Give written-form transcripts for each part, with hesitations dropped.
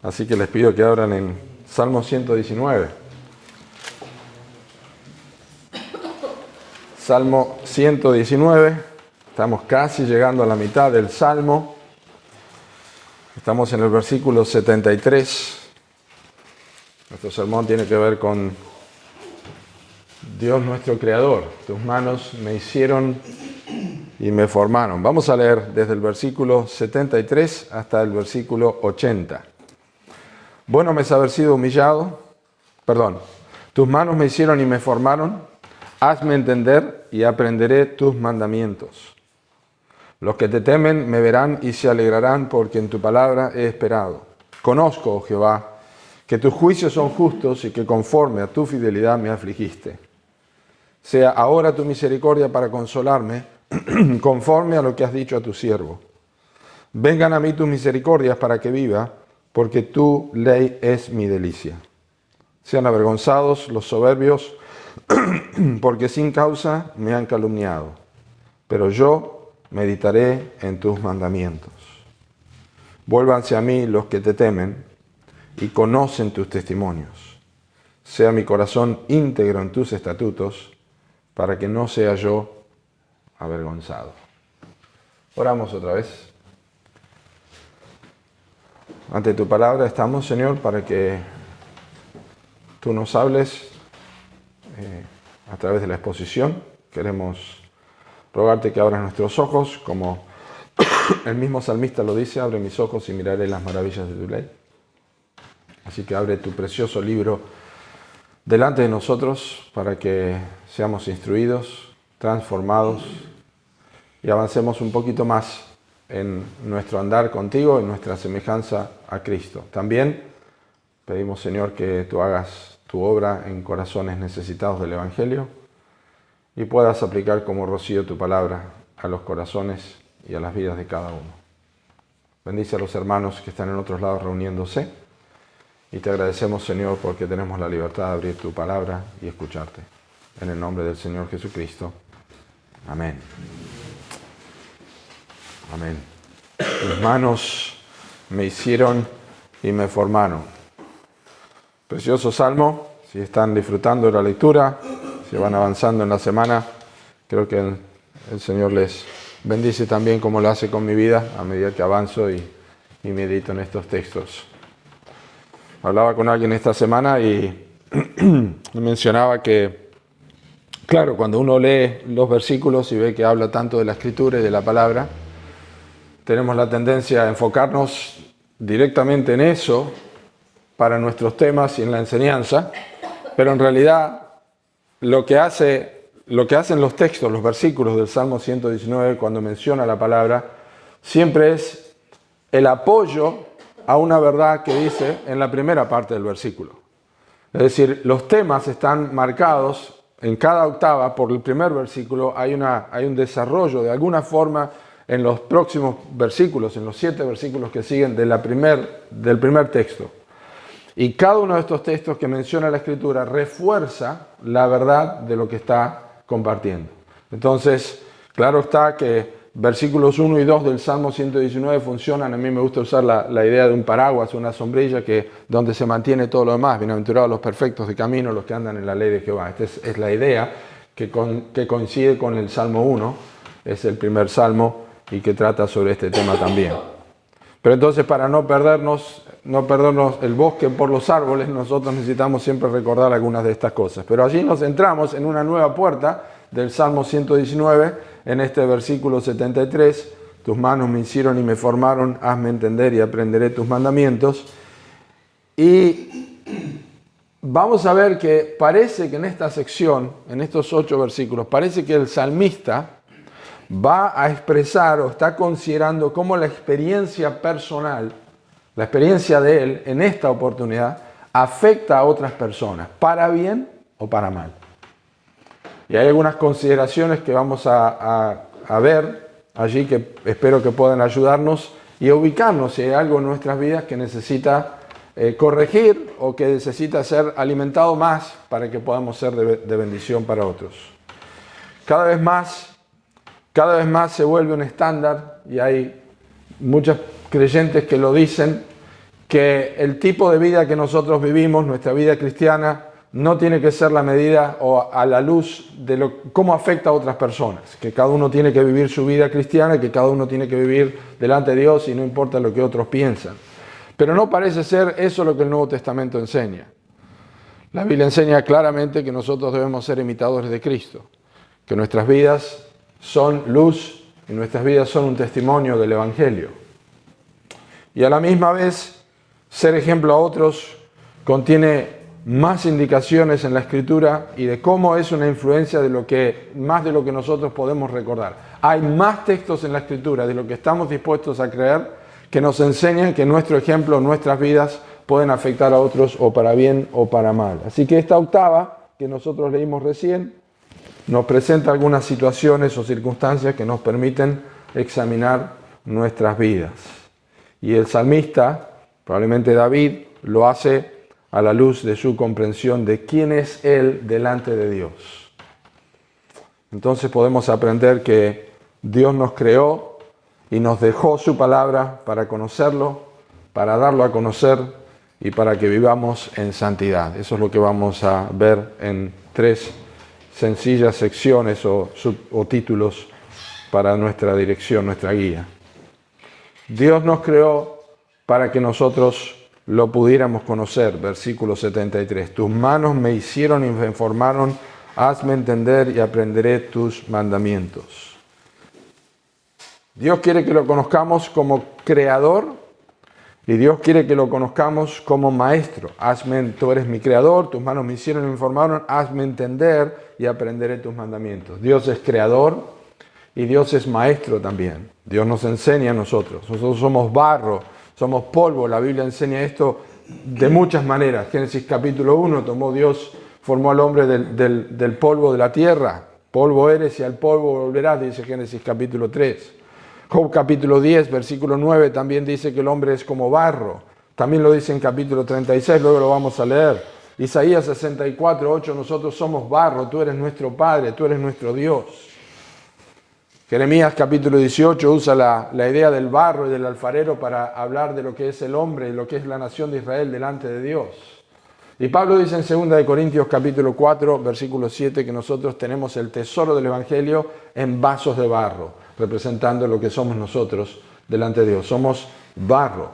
Así que les pido que abran en Salmo 119. Salmo 119. Estamos casi llegando a la mitad del Salmo. Estamos en el versículo 73. Nuestro sermón tiene que ver con Dios nuestro Creador. Tus manos me hicieron y me formaron. Vamos a leer desde el versículo 73 hasta el versículo 80. Bueno me es haber sido humillado, tus manos me hicieron y me formaron, hazme entender y aprenderé tus mandamientos. Los que te temen me verán y se alegrarán porque en tu palabra he esperado. Conozco, oh Jehová, que tus juicios son justos y que conforme a tu fidelidad me afligiste. Sea ahora tu misericordia para consolarme, conforme a lo que has dicho a tu siervo. Vengan a mí tus misericordias para que viva, porque tu ley es mi delicia. Sean avergonzados los soberbios, porque sin causa me han calumniado. Pero yo meditaré en tus mandamientos. Vuélvanse a mí los que te temen y conocen tus testimonios. Sea mi corazón íntegro en tus estatutos, para que no sea yo avergonzado. Oramos otra vez. Ante tu palabra estamos, Señor, para que tú nos hables a través de la exposición. Queremos rogarte que abras nuestros ojos, como el mismo salmista lo dice, abre mis ojos y miraré las maravillas de tu ley. Así que abre tu precioso libro delante de nosotros para que seamos instruidos, transformados y avancemos un poquito más en nuestro andar contigo, en nuestra semejanza a Cristo. También pedimos, Señor, que tú hagas tu obra en corazones necesitados del Evangelio y puedas aplicar como rocío tu palabra a los corazones y a las vidas de cada uno. Bendice a los hermanos que están en otros lados reuniéndose y te agradecemos, Señor, porque tenemos la libertad de abrir tu palabra y escucharte. En el nombre del Señor Jesucristo. Amén. Amén. Tus manos me hicieron y me formaron. Precioso salmo. Si están disfrutando de la lectura, si van avanzando en la semana, creo que el Señor les bendice también como lo hace con mi vida a medida que avanzo y medito en estos textos. Hablaba con alguien esta semana y mencionaba que, claro, cuando uno lee los versículos y ve que habla tanto de la Escritura y de la palabra, tenemos la tendencia a enfocarnos directamente en eso para nuestros temas y en la enseñanza, pero en realidad lo que hacen los textos, los versículos del Salmo 119 cuando menciona la palabra, siempre es el apoyo a una verdad que dice en la primera parte del versículo. Es decir, los temas están marcados en cada octava por el primer versículo, hay un desarrollo de alguna forma en los próximos versículos, en los 7 versículos que siguen del primer texto. Y cada uno de estos textos que menciona la Escritura refuerza la verdad de lo que está compartiendo. Entonces, claro está que versículos 1 y 2 del Salmo 119 funcionan. A mí me gusta usar la idea de un paraguas, una sombrilla donde se mantiene todo lo demás. Bienaventurados los perfectos de camino, los que andan en la ley de Jehová. Esta es la idea que coincide con el Salmo 1. Es el primer salmo y que trata sobre este tema también. Pero entonces, para no perdernos el bosque por los árboles, nosotros necesitamos siempre recordar algunas de estas cosas. Pero allí nos entramos en una nueva puerta del Salmo 119, en este versículo 73, tus manos me hicieron y me formaron, hazme entender y aprenderé tus mandamientos. Y vamos a ver que parece que en esta sección, en estos 8 versículos, parece que el salmista va a expresar o está considerando cómo la experiencia personal, la experiencia de él en esta oportunidad, afecta a otras personas, para bien o para mal. Y hay algunas consideraciones que vamos a ver allí que espero que puedan ayudarnos y ubicarnos si hay algo en nuestras vidas que necesita corregir o que necesita ser alimentado más para que podamos ser de bendición para otros. Cada vez más se vuelve un estándar y hay muchos creyentes que lo dicen, que el tipo de vida que nosotros vivimos, nuestra vida cristiana, no tiene que ser la medida o a la luz de cómo afecta a otras personas, que cada uno tiene que vivir su vida cristiana, que cada uno tiene que vivir delante de Dios y no importa lo que otros piensan. Pero no parece ser eso lo que el Nuevo Testamento enseña. La Biblia enseña claramente que nosotros debemos ser imitadores de Cristo, que nuestras vidas son luz y nuestras vidas son un testimonio del Evangelio. Y a la misma vez, ser ejemplo a otros contiene más indicaciones en la Escritura y de cómo es una influencia más de lo que nosotros podemos recordar. Hay más textos en la Escritura de lo que estamos dispuestos a creer que nos enseñan que nuestro ejemplo, nuestras vidas pueden afectar a otros o para bien o para mal. Así que esta octava que nosotros leímos recién nos presenta algunas situaciones o circunstancias que nos permiten examinar nuestras vidas. Y el salmista, probablemente David, lo hace a la luz de su comprensión de quién es Él delante de Dios. Entonces podemos aprender que Dios nos creó y nos dejó su palabra para conocerlo, para darlo a conocer y para que vivamos en santidad. Eso es lo que vamos a ver en 3 sencillas secciones o títulos para nuestra dirección, nuestra guía. Dios nos creó para que nosotros lo pudiéramos conocer, versículo 73. Tus manos me hicieron y me formaron, hazme entender y aprenderé tus mandamientos. Dios quiere que lo conozcamos como creador y Dios quiere que lo conozcamos como maestro. Tú eres mi creador, tus manos me hicieron y me formaron, hazme entender y aprenderé tus mandamientos. Dios es creador y Dios es maestro también. Dios nos enseña a nosotros. Nosotros somos barro, somos polvo. La Biblia enseña esto de muchas maneras. Génesis capítulo 1, formó al hombre del polvo de la tierra. Polvo eres y al polvo volverás, dice Génesis capítulo 3. Job capítulo 10, versículo 9, también dice que el hombre es como barro. También lo dice en capítulo 36, luego lo vamos a leer. Isaías 64, 8, nosotros somos barro, tú eres nuestro Padre, tú eres nuestro Dios. Jeremías capítulo 18 usa la idea del barro y del alfarero para hablar de lo que es el hombre y lo que es la nación de Israel delante de Dios. Y Pablo dice en 2 Corintios capítulo 4, versículo 7, que nosotros tenemos el tesoro del Evangelio en vasos de barro, representando lo que somos nosotros delante de Dios. Somos barro,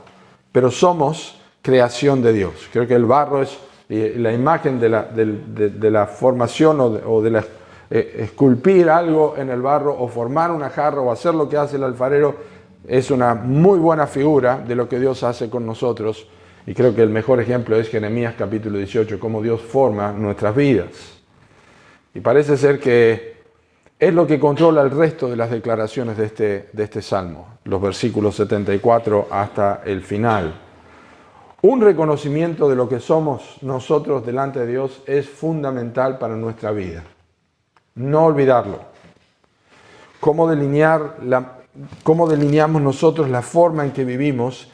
pero somos creación de Dios. Creo que el barro es la imagen de la formación o de la esculpir algo en el barro o formar una jarra o hacer lo que hace el alfarero. Es una muy buena figura de lo que Dios hace con nosotros. Y creo que el mejor ejemplo es Jeremías capítulo 18, cómo Dios forma nuestras vidas. Y parece ser que es lo que controla el resto de las declaraciones de este salmo, los versículos 74 hasta el final. Un reconocimiento de lo que somos nosotros delante de Dios es fundamental para nuestra vida. No olvidarlo. ¿Cómo delineamos nosotros la forma en que vivimos?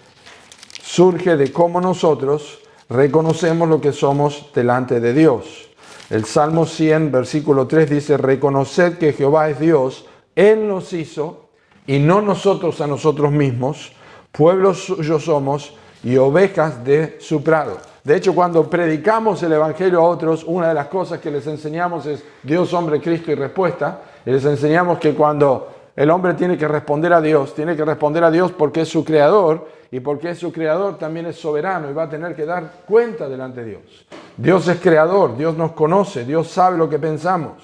Surge de cómo nosotros reconocemos lo que somos delante de Dios. El Salmo 100, versículo 3 dice, reconoced que Jehová es Dios, Él nos hizo y no nosotros a nosotros mismos, pueblo suyo somos y ovejas de su prado. De hecho, cuando predicamos el Evangelio a otros, una de las cosas que les enseñamos es Dios, hombre, Cristo y respuesta. Y les enseñamos que cuando el hombre tiene que responder a Dios porque es su creador, y porque es su creador también es soberano y va a tener que dar cuenta delante de Dios. Dios es creador, Dios nos conoce, Dios sabe lo que pensamos.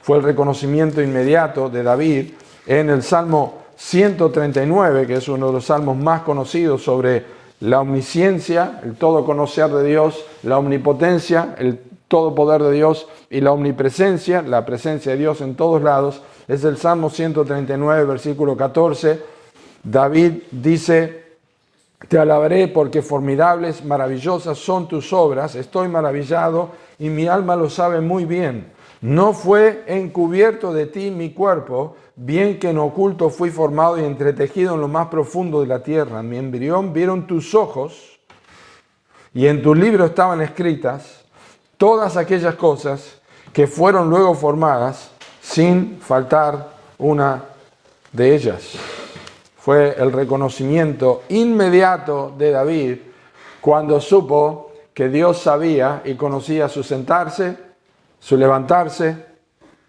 Fue el reconocimiento inmediato de David en el Salmo 139, que es uno de los salmos más conocidos sobre la omnisciencia, el todo conocer de Dios, la omnipotencia, el todo poder de Dios y la omnipresencia, la presencia de Dios en todos lados. Es el Salmo 139, versículo 14. David dice, te alabaré porque formidables, maravillosas son tus obras, estoy maravillado y mi alma lo sabe muy bien. No fue encubierto de ti mi cuerpo, bien que en oculto fui formado y entretejido en lo más profundo de la tierra. Mi embrión vieron tus ojos y en tu libro estaban escritas todas aquellas cosas que fueron luego formadas sin faltar una de ellas. Fue el reconocimiento inmediato de David cuando supo que Dios sabía y conocía su sentarse, su levantarse,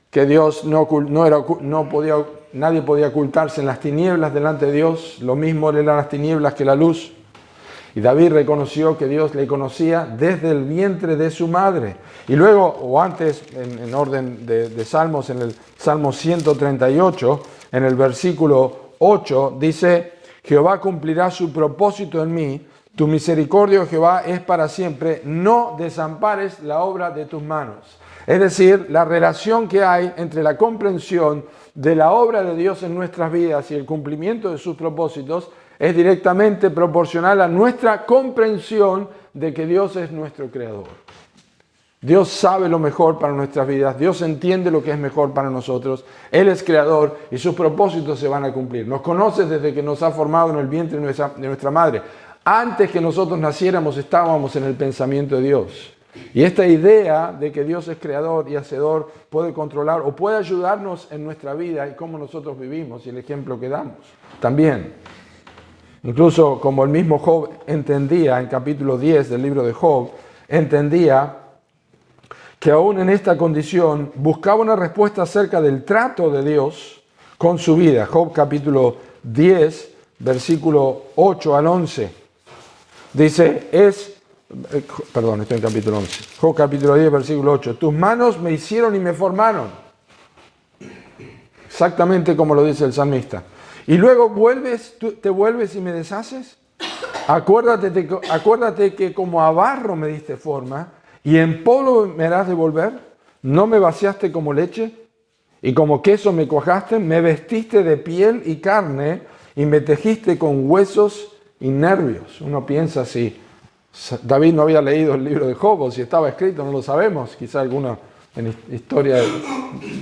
que Dios nadie podía ocultarse en las tinieblas delante de Dios, lo mismo eran las tinieblas que la luz. Y David reconoció que Dios le conocía desde el vientre de su madre. Y luego, o antes, en orden de Salmos, en el Salmo 138, en el versículo 8, dice: Jehová cumplirá su propósito en mí, tu misericordia, Jehová, es para siempre, no desampares la obra de tus manos. Es decir, la relación que hay entre la comprensión de la obra de Dios en nuestras vidas y el cumplimiento de sus propósitos es directamente proporcional a nuestra comprensión de que Dios es nuestro creador. Dios sabe lo mejor para nuestras vidas, Dios entiende lo que es mejor para nosotros, Él es creador y sus propósitos se van a cumplir. Nos conoce desde que nos ha formado en el vientre de nuestra madre. Antes que nosotros naciéramos estábamos en el pensamiento de Dios. Y esta idea de que Dios es creador y hacedor puede controlar o puede ayudarnos en nuestra vida y cómo nosotros vivimos y el ejemplo que damos. También, incluso como el mismo Job entendía en capítulo 10 del libro de Job, entendía que aún en esta condición buscaba una respuesta acerca del trato de Dios con su vida. Job capítulo 10, versículo 8 al 11. Dice, estoy en capítulo 11. Job capítulo 10, versículo 8. Tus manos me hicieron y me formaron. Exactamente como lo dice el salmista. Y luego te vuelves y me deshaces. Acuérdate que como a barro me diste forma y en polvo me harás devolver. No me vaciaste como leche y como queso me cuajaste. Me vestiste de piel y carne y me tejiste con huesos y nervios. Uno piensa si David no había leído el libro de Job o si estaba escrito, no lo sabemos. Quizá alguna en historia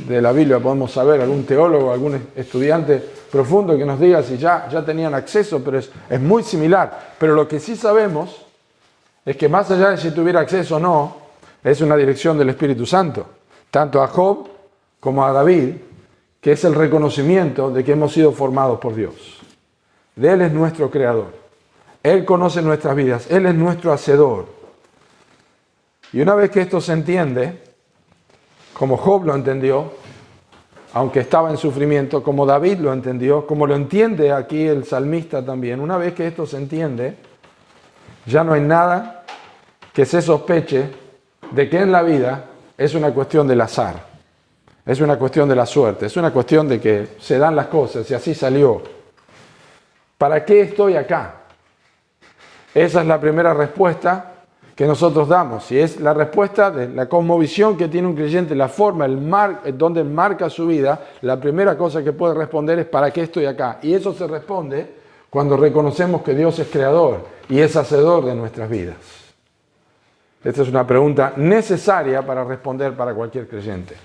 de la Biblia podemos saber, algún teólogo, algún estudiante profundo que nos diga si ya tenían acceso, pero es muy similar. Pero lo que sí sabemos es que más allá de si tuviera acceso o no, es una dirección del Espíritu Santo, tanto a Job como a David, que es el reconocimiento de que hemos sido formados por Dios. De Él es nuestro creador. Él conoce nuestras vidas. Él es nuestro hacedor. Y una vez que esto se entiende, como Job lo entendió, aunque estaba en sufrimiento, como David lo entendió, como lo entiende aquí el salmista también, una vez que esto se entiende, ya no hay nada que se sospeche de que en la vida es una cuestión del azar, es una cuestión de la suerte, es una cuestión de que se dan las cosas y así salió. ¿Para qué estoy acá? Esa es la primera respuesta que nosotros damos y es la respuesta de la cosmovisión que tiene un creyente, la forma, donde marca su vida. La primera cosa que puede responder es ¿para qué estoy acá? Y eso se responde cuando reconocemos que Dios es creador y es hacedor de nuestras vidas. Esta es una pregunta necesaria para responder para cualquier creyente.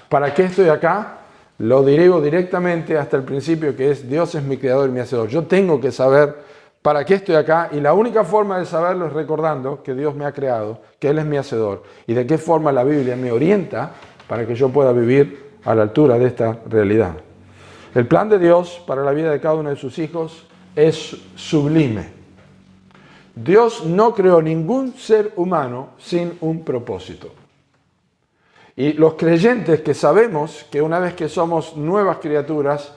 ¿Para qué estoy acá? Lo derivo directamente hasta el principio, que es Dios es mi creador y mi hacedor. Yo tengo que saber para qué estoy acá y la única forma de saberlo es recordando que Dios me ha creado, que Él es mi hacedor y de qué forma la Biblia me orienta para que yo pueda vivir a la altura de esta realidad. El plan de Dios para la vida de cada uno de sus hijos es sublime. Dios no creó ningún ser humano sin un propósito. Y los creyentes que sabemos que una vez que somos nuevas criaturas,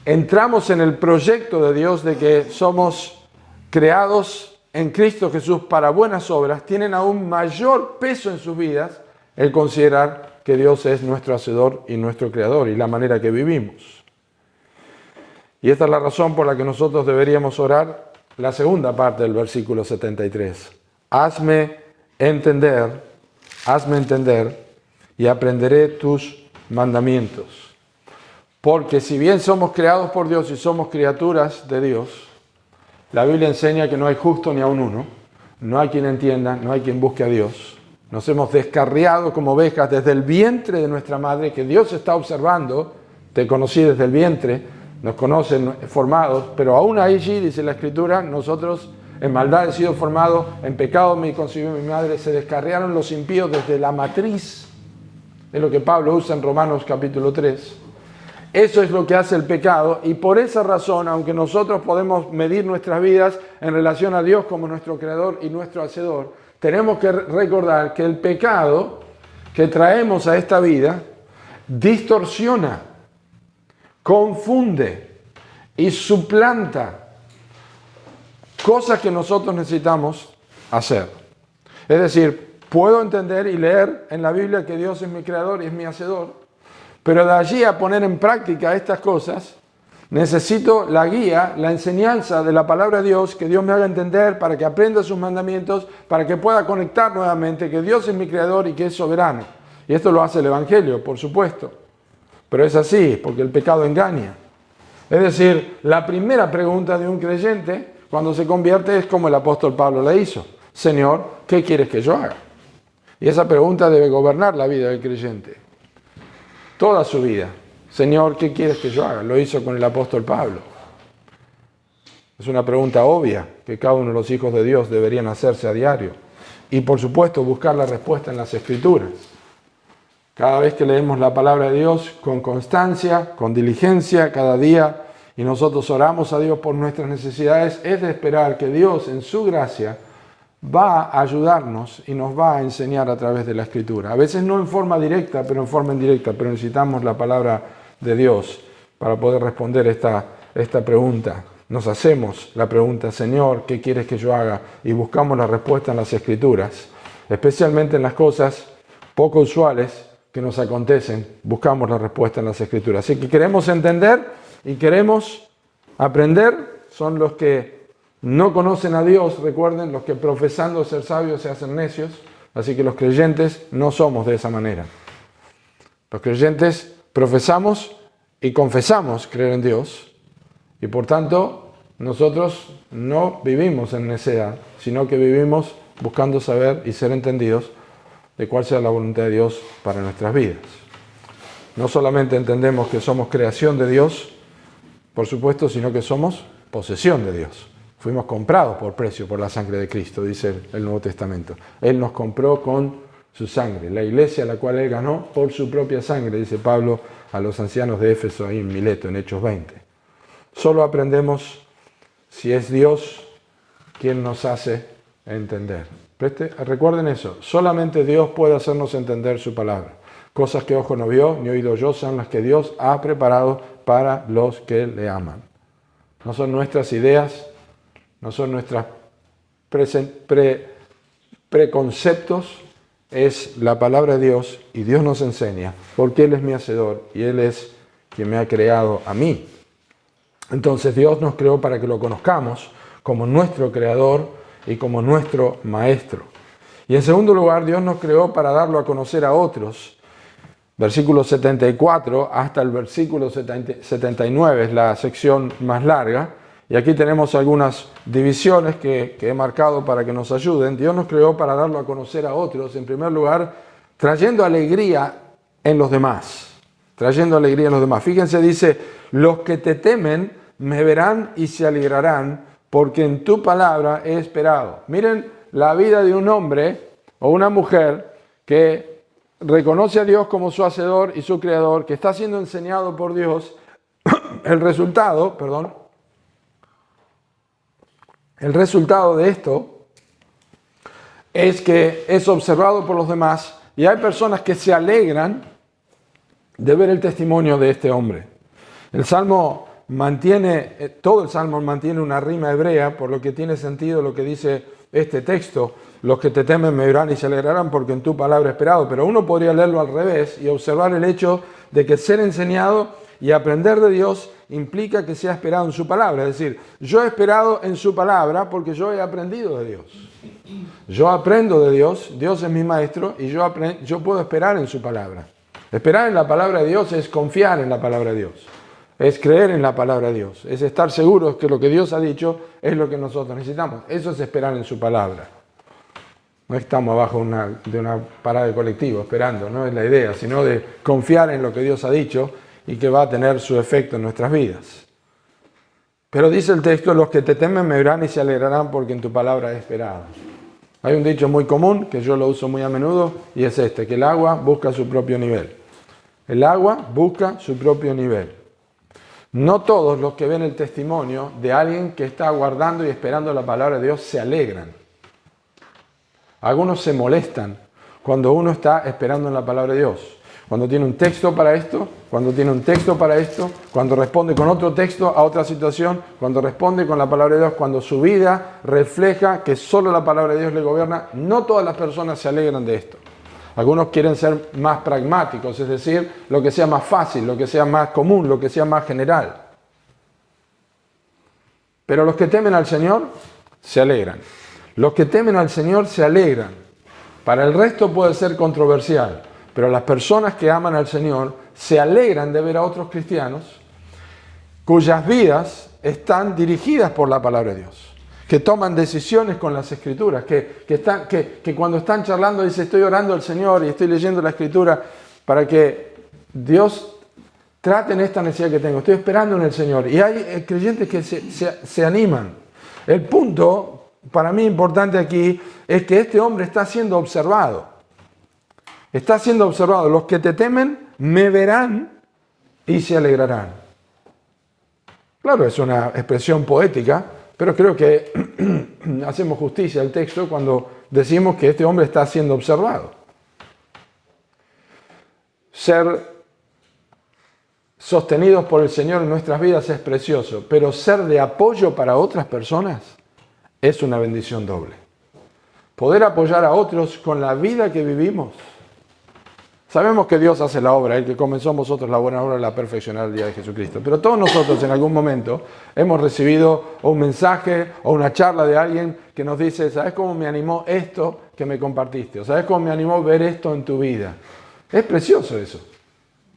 entramos en el proyecto de Dios de que somos creados en Cristo Jesús para buenas obras, tienen aún mayor peso en sus vidas el considerar que Dios es nuestro hacedor y nuestro creador y la manera que vivimos. Y esta es la razón por la que nosotros deberíamos orar la segunda parte del versículo 73. Hazme entender y aprenderé tus mandamientos. Porque si bien somos creados por Dios y somos criaturas de Dios, la Biblia enseña que no hay justo ni aun uno, no hay quien entienda, no hay quien busque a Dios. Nos hemos descarriado como ovejas desde el vientre de nuestra madre, que Dios está observando. Te conocí desde el vientre, nos conocen formados, pero aún allí, dice la Escritura, nosotros en maldad he sido formados, en pecado me concibió mi madre, se descarriaron los impíos desde la matriz, es lo que Pablo usa en Romanos capítulo 3. Eso es lo que hace el pecado, y por esa razón, aunque nosotros podemos medir nuestras vidas en relación a Dios como nuestro creador y nuestro hacedor, tenemos que recordar que el pecado que traemos a esta vida distorsiona, confunde y suplanta cosas que nosotros necesitamos hacer. Es decir, puedo entender y leer en la Biblia que Dios es mi creador y es mi hacedor, pero de allí a poner en práctica estas cosas, necesito la guía, la enseñanza de la palabra de Dios, que Dios me haga entender para que aprenda sus mandamientos, para que pueda conectar nuevamente que Dios es mi creador y que es soberano. Y esto lo hace el Evangelio, por supuesto. Pero es así, porque el pecado engaña. Es decir, la primera pregunta de un creyente cuando se convierte es como el apóstol Pablo la hizo. Señor, ¿qué quieres que yo haga? Y esa pregunta debe gobernar la vida del creyente. Toda su vida. Señor, ¿qué quieres que yo haga? Lo hizo con el apóstol Pablo. Es una pregunta obvia que cada uno de los hijos de Dios deberían hacerse a diario. Y por supuesto buscar la respuesta en las Escrituras. Cada vez que leemos la palabra de Dios con constancia, con diligencia, cada día, y nosotros oramos a Dios por nuestras necesidades, es de esperar que Dios en su gracia va a ayudarnos y nos va a enseñar a través de la Escritura. A veces no en forma directa, pero en forma indirecta, pero necesitamos la palabra de Dios para poder responder esta pregunta. Nos hacemos la pregunta, Señor, ¿qué quieres que yo haga? Y buscamos la respuesta en las Escrituras, especialmente en las cosas poco usuales que nos acontecen, buscamos la respuesta en las Escrituras. Así que queremos entender y queremos aprender, son los que no conocen a Dios, recuerden, los que profesando ser sabios se hacen necios, así que los creyentes no somos de esa manera. Los creyentes profesamos y confesamos creer en Dios, y por tanto nosotros no vivimos en necedad, sino que vivimos buscando saber y ser entendidos de cuál sea la voluntad de Dios para nuestras vidas. No solamente entendemos que somos creación de Dios, por supuesto, sino que somos posesión de Dios. Fuimos comprados por precio por la sangre de Cristo, dice el Nuevo Testamento. Él nos compró con su sangre, la iglesia a la cual Él ganó por su propia sangre, dice Pablo a los ancianos de Éfeso ahí en Mileto, en Hechos 20. Solo aprendemos si es Dios quien nos hace entender. Recuerden eso, solamente Dios puede hacernos entender su palabra. Cosas que ojo no vio ni oído yo son las que Dios ha preparado para los que le aman. No son nuestras ideas, no son nuestros preconceptos, es la palabra de Dios y Dios nos enseña porque Él es mi hacedor y Él es quien me ha creado a mí. Entonces Dios nos creó para que lo conozcamos como nuestro creador y como nuestro maestro. Y en segundo lugar, Dios nos creó para darlo a conocer a otros. Versículo 74 hasta el versículo 79 es la sección más larga. Y aquí tenemos algunas divisiones que he marcado para que nos ayuden. Dios nos creó para darlo a conocer a otros. En primer lugar, trayendo alegría en los demás. Trayendo alegría en los demás. Fíjense, dice, los que te temen me verán y se alegrarán, porque en tu palabra he esperado. Miren la vida de un hombre o una mujer que reconoce a Dios como su hacedor y su creador, que está siendo enseñado por Dios. El resultado de esto es que es observado por los demás y hay personas que se alegran de ver el testimonio de este hombre. Todo el Salmo mantiene una rima hebrea, por lo que tiene sentido lo que dice este texto. Los que te temen me verán y se alegrarán porque en tu palabra he esperado. Pero uno podría leerlo al revés y observar el hecho de que ser enseñado y aprender de Dios implica que sea esperado en su palabra. Es decir, yo he esperado en su palabra porque yo he aprendido de Dios. Yo aprendo de Dios, Dios es mi maestro y yo puedo esperar en su palabra. Esperar en la palabra de Dios es confiar en la palabra de Dios. Es creer en la palabra de Dios. Es estar seguros que lo que Dios ha dicho es lo que nosotros necesitamos. Eso es esperar en su palabra. No estamos abajo de una parada de colectivo esperando, no es la idea, sino de confiar en lo que Dios ha dicho y que va a tener su efecto en nuestras vidas. Pero dice el texto, los que te temen me verán y se alegrarán porque en tu palabra he esperado. Hay un dicho muy común, que yo lo uso muy a menudo, y es este, que el agua busca su propio nivel. El agua busca su propio nivel. No todos los que ven el testimonio de alguien que está aguardando y esperando la palabra de Dios se alegran. Algunos se molestan cuando uno está esperando en la palabra de Dios. Cuando tiene un texto para esto, cuando tiene un texto para esto, cuando responde con otro texto a otra situación, cuando responde con la palabra de Dios, cuando su vida refleja que solo la palabra de Dios le gobierna. No todas las personas se alegran de esto. Algunos quieren ser más pragmáticos, es decir, lo que sea más fácil, lo que sea más común, lo que sea más general. Pero los que temen al Señor se alegran. Los que temen al Señor se alegran. Para el resto puede ser controversial, pero las personas que aman al Señor se alegran de ver a otros cristianos cuyas vidas están dirigidas por la palabra de Dios, que toman decisiones con las Escrituras, que cuando están charlando dicen: estoy orando al Señor y estoy leyendo la Escritura para que Dios trate en esta necesidad que tengo. Estoy esperando en el Señor. Y hay creyentes que se animan. El punto para mí importante aquí es que este hombre está siendo observado. Está siendo observado. Los que te temen me verán y se alegrarán. Claro, es una expresión poética, pero creo que hacemos justicia al texto cuando decimos que este hombre está siendo observado. Ser sostenidos por el Señor en nuestras vidas es precioso, pero ser de apoyo para otras personas es una bendición doble. Poder apoyar a otros con la vida que vivimos. Sabemos que Dios hace la obra, el que comenzó en vosotros la buena obra la perfeccionará el día de Jesucristo. Pero todos nosotros en algún momento hemos recibido un mensaje o una charla de alguien que nos dice: ¿sabes cómo me animó esto que me compartiste? ¿O sabes cómo me animó ver esto en tu vida? Es precioso eso.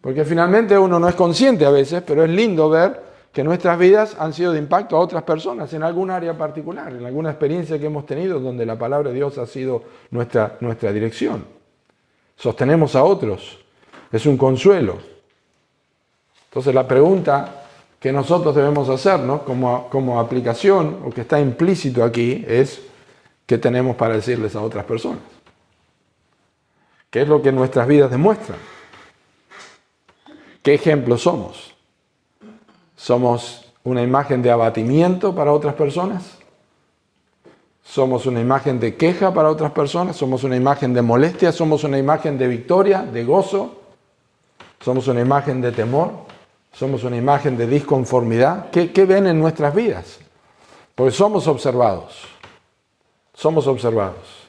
Porque finalmente uno no es consciente a veces, pero es lindo ver que nuestras vidas han sido de impacto a otras personas en algún área particular, en alguna experiencia que hemos tenido donde la palabra de Dios ha sido nuestra dirección. Sostenemos a otros, es un consuelo. Entonces la pregunta que nosotros debemos hacernos como aplicación, o que está implícito aquí, es: ¿qué tenemos para decirles a otras personas? ¿Qué es lo que nuestras vidas demuestran? ¿Qué ejemplos somos? ¿Somos una imagen de abatimiento para otras personas? ¿Somos una imagen de queja para otras personas? ¿Somos una imagen de molestia? ¿Somos una imagen de victoria, de gozo? ¿Somos una imagen de temor? ¿Somos una imagen de disconformidad? ¿Qué ven en nuestras vidas? Porque somos observados. Somos observados.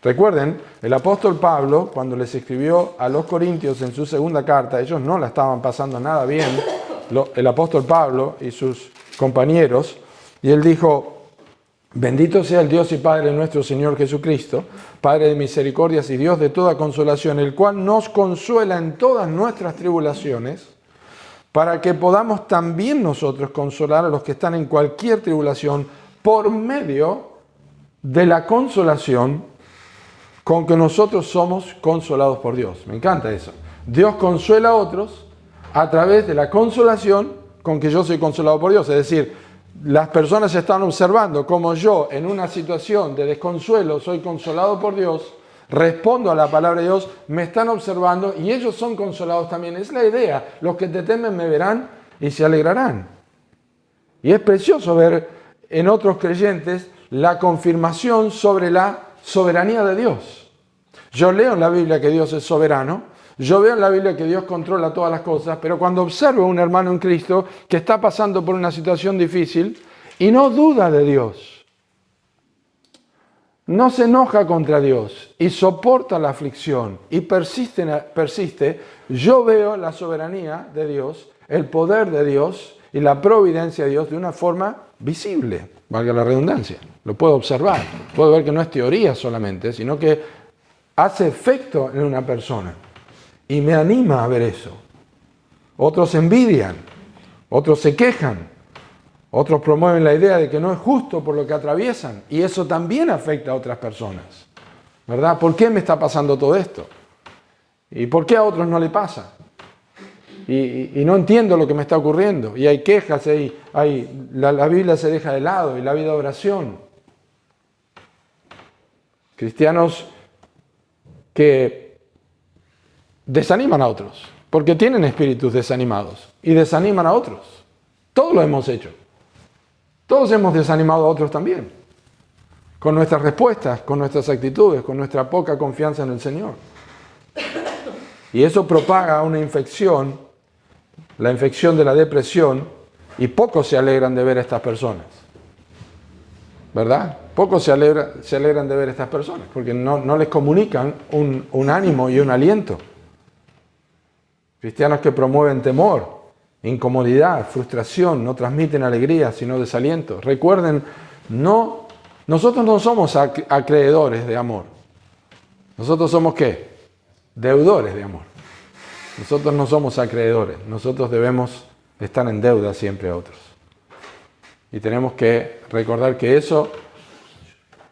Recuerden, el apóstol Pablo, cuando les escribió a los Corintios en su segunda carta, ellos no la estaban pasando nada bien, el apóstol Pablo y sus compañeros, y él dijo: bendito sea el Dios y Padre de nuestro Señor Jesucristo, Padre de misericordias y Dios de toda consolación, el cual nos consuela en todas nuestras tribulaciones, para que podamos también nosotros consolar a los que están en cualquier tribulación por medio de la consolación con que nosotros somos consolados por Dios. Me encanta eso. Dios consuela a otros a través de la consolación con que yo soy consolado por Dios. Es decir, las personas están observando cómo yo, en una situación de desconsuelo, soy consolado por Dios, respondo a la palabra de Dios, me están observando y ellos son consolados también. Es la idea. Los que te temen me verán y se alegrarán. Y es precioso ver en otros creyentes la confirmación sobre la soberanía de Dios. Yo leo en la Biblia que Dios es soberano, yo veo en la Biblia que Dios controla todas las cosas, pero cuando observo a un hermano en Cristo que está pasando por una situación difícil y no duda de Dios, no se enoja contra Dios y soporta la aflicción y persiste, yo veo la soberanía de Dios, el poder de Dios y la providencia de Dios de una forma visible, valga la redundancia. Lo puedo observar, puedo ver que no es teoría solamente, sino que hace efecto en una persona y me anima a ver eso. Otros envidian, otros se quejan, otros promueven la idea de que no es justo por lo que atraviesan y eso también afecta a otras personas, ¿verdad? ¿Por qué me está pasando todo esto? ¿Y por qué a otros no le pasa? Y no entiendo lo que me está ocurriendo. Y hay quejas, la Biblia se deja de lado y la vida de oración. Cristianos que desaniman a otros, porque tienen espíritus desanimados y desaniman a otros. Todos lo hemos hecho. Todos hemos desanimado a otros también. Con nuestras respuestas, con nuestras actitudes, con nuestra poca confianza en el Señor. Y eso propaga una infección, la infección de la depresión, y pocos se alegran de ver a estas personas. ¿Verdad? Pocos se alegran de ver a estas personas, porque no les comunican un ánimo y un aliento. Cristianos que promueven temor, incomodidad, frustración, no transmiten alegría, sino desaliento. Recuerden, nosotros no somos acreedores de amor. Nosotros somos ¿qué? Deudores de amor. Nosotros no somos acreedores. Nosotros debemos estar en deuda siempre a otros. Y tenemos que recordar que eso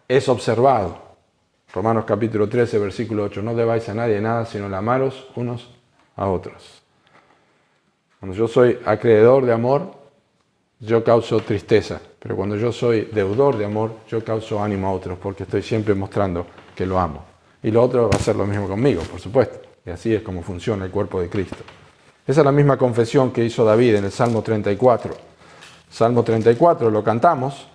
es observado. Romanos capítulo 13, versículo 8. No debáis a nadie nada, sino el amaros unos a otros. Cuando yo soy acreedor de amor, yo causo tristeza. Pero cuando yo soy deudor de amor, yo causo ánimo a otros, porque estoy siempre mostrando que lo amo. Y lo otro va a ser lo mismo conmigo, por supuesto. Y así es como funciona el cuerpo de Cristo. Esa es la misma confesión que hizo David en el Salmo 34. Salmo 34 lo cantamos.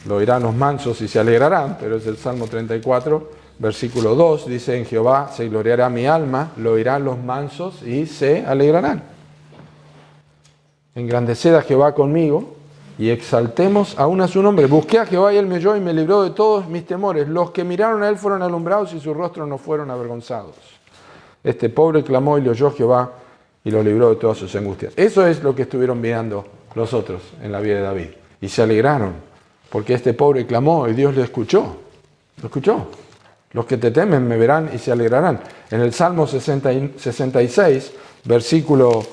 Lo oirán los mansos y se alegrarán, pero es el Salmo 34, versículo 2. Dice: en Jehová se gloriará mi alma, lo oirán los mansos y se alegrarán. Engrandeced a Jehová conmigo y exaltemos aún a su nombre. Busqué a Jehová y él me oyó y me libró de todos mis temores. Los que miraron a él fueron alumbrados y sus rostros no fueron avergonzados. Este pobre clamó y le oyó Jehová y lo libró de todas sus angustias. Eso es lo que estuvieron mirando los otros en la vida de David. Y se alegraron, porque este pobre clamó y Dios le escuchó. Lo escuchó. Los que te temen me verán y se alegrarán. En el Salmo 66, versículo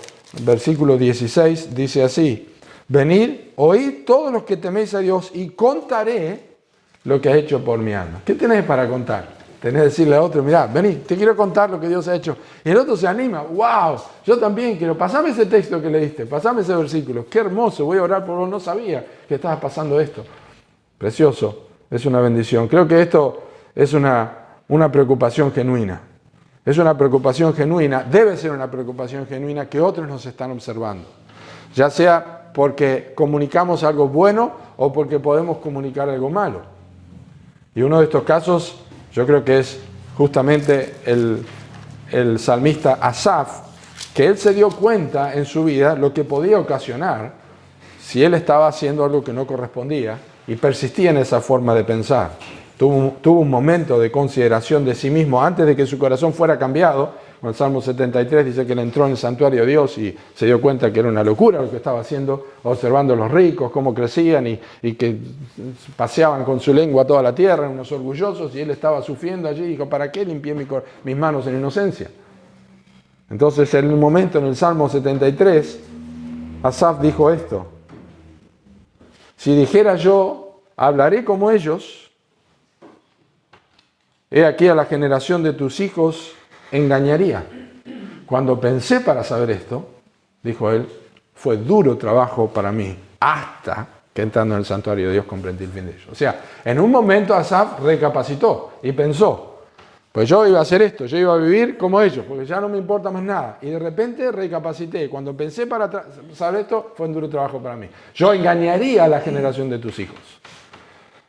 16, dice así: venid, oíd todos los que teméis a Dios y contaré lo que ha hecho por mi alma. ¿Qué tenés para contar? Tenés que decirle a otro: mirá, vení, te quiero contar lo que Dios ha hecho. Y el otro se anima: wow, yo también quiero. Pasame ese texto que leíste, pasame ese versículo. Qué hermoso, voy a orar por vos. No sabía que estabas pasando esto. Precioso, es una bendición. Creo que esto es una preocupación genuina. Es una preocupación genuina, debe ser una preocupación genuina que otros nos están observando. Ya sea porque comunicamos algo bueno o porque podemos comunicar algo malo. Y uno de estos casos, yo creo que es justamente el salmista Asaf, que él se dio cuenta en su vida lo que podía ocasionar si él estaba haciendo algo que no correspondía y persistía en esa forma de pensar. Tuvo un momento de consideración de sí mismo antes de que su corazón fuera cambiado. En el Salmo 73 dice que él entró en el santuario de Dios y se dio cuenta que era una locura lo que estaba haciendo, observando a los ricos, cómo crecían y que paseaban con su lengua toda la tierra, unos orgullosos, y él estaba sufriendo allí y dijo: ¿para qué limpié mis manos en inocencia? Entonces, en un momento, en el Salmo 73, Asaf dijo esto: si dijera yo, hablaré como ellos, he aquí a la generación de tus hijos engañaría. Cuando pensé para saber esto, dijo él, fue duro trabajo para mí, hasta que entrando en el santuario de Dios comprendí el fin de ello. O sea, en un momento Asaf recapacitó y pensó: pues yo iba a hacer esto, yo iba a vivir como ellos, porque ya no me importa más nada. Y de repente recapacité. Cuando pensé para saber esto, fue un duro trabajo para mí. Yo engañaría a la generación de tus hijos.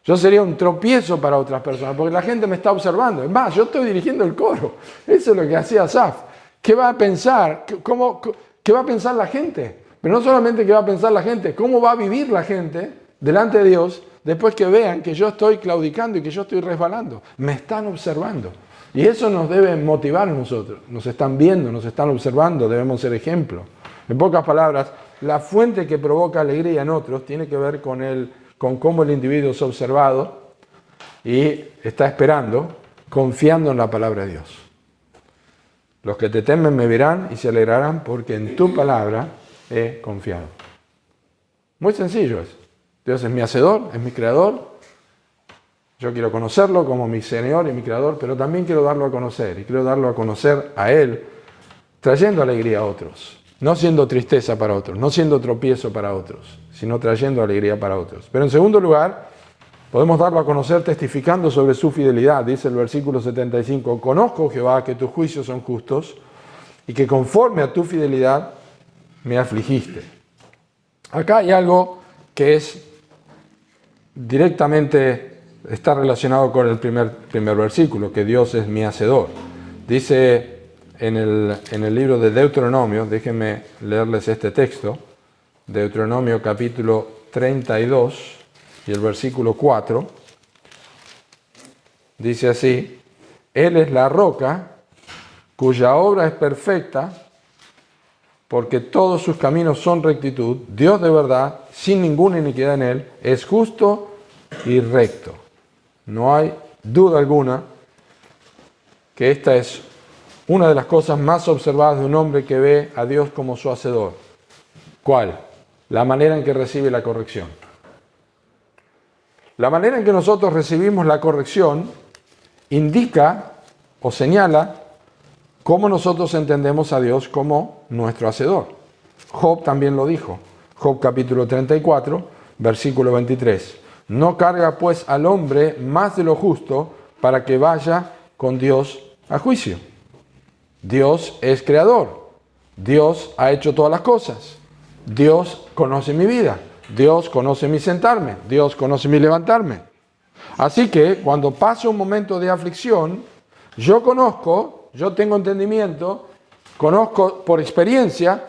Yo sería un tropiezo para otras personas, porque la gente me está observando. Es más, yo estoy dirigiendo el coro. Eso es lo que hacía Asaf. ¿Qué va a pensar? ¿Qué va a pensar la gente? Pero no solamente qué va a pensar la gente, cómo va a vivir la gente delante de Dios después que vean que yo estoy claudicando y que yo estoy resbalando. Me están observando. Y eso nos debe motivar a nosotros. Nos están viendo, nos están observando, debemos ser ejemplo. En pocas palabras, la fuente que provoca alegría en otros tiene que ver con cómo el individuo es observado y está esperando, confiando en la palabra de Dios. Los que te temen me verán y se alegrarán porque en tu palabra he confiado. Muy sencillo es. Dios es mi hacedor, es mi creador. Yo quiero conocerlo como mi Señor y mi creador, pero también quiero darlo a conocer. Y quiero darlo a conocer a Él, trayendo alegría a otros. No siendo tristeza para otros, no siendo tropiezo para otros, sino trayendo alegría para otros. Pero en segundo lugar, podemos darlo a conocer testificando sobre su fidelidad. Dice el versículo 75, conozco, Jehová, que tus juicios son justos y que conforme a tu fidelidad me afligiste. Acá hay algo que es directamente, está relacionado con el primer versículo, que Dios es mi hacedor. Dice en el libro de Deuteronomio, déjenme leerles este texto, Deuteronomio capítulo 32 y el versículo 4, dice así: Él es la roca cuya obra es perfecta, porque todos sus caminos son rectitud, Dios de verdad, sin ninguna iniquidad en él, es justo y recto. No hay duda alguna que esta es una de las cosas más observadas de un hombre que ve a Dios como su hacedor. ¿Cuál? La manera en que recibe la corrección. La manera en que nosotros recibimos la corrección indica o señala cómo nosotros entendemos a Dios como nuestro hacedor. Job también lo dijo. Job capítulo 34, versículo 23. No carga pues al hombre más de lo justo para que vaya con Dios a juicio. Dios es creador. Dios ha hecho todas las cosas. Dios conoce mi vida. Dios conoce mi sentarme. Dios conoce mi levantarme. Así que cuando pasa un momento de aflicción, yo tengo entendimiento, conozco por experiencia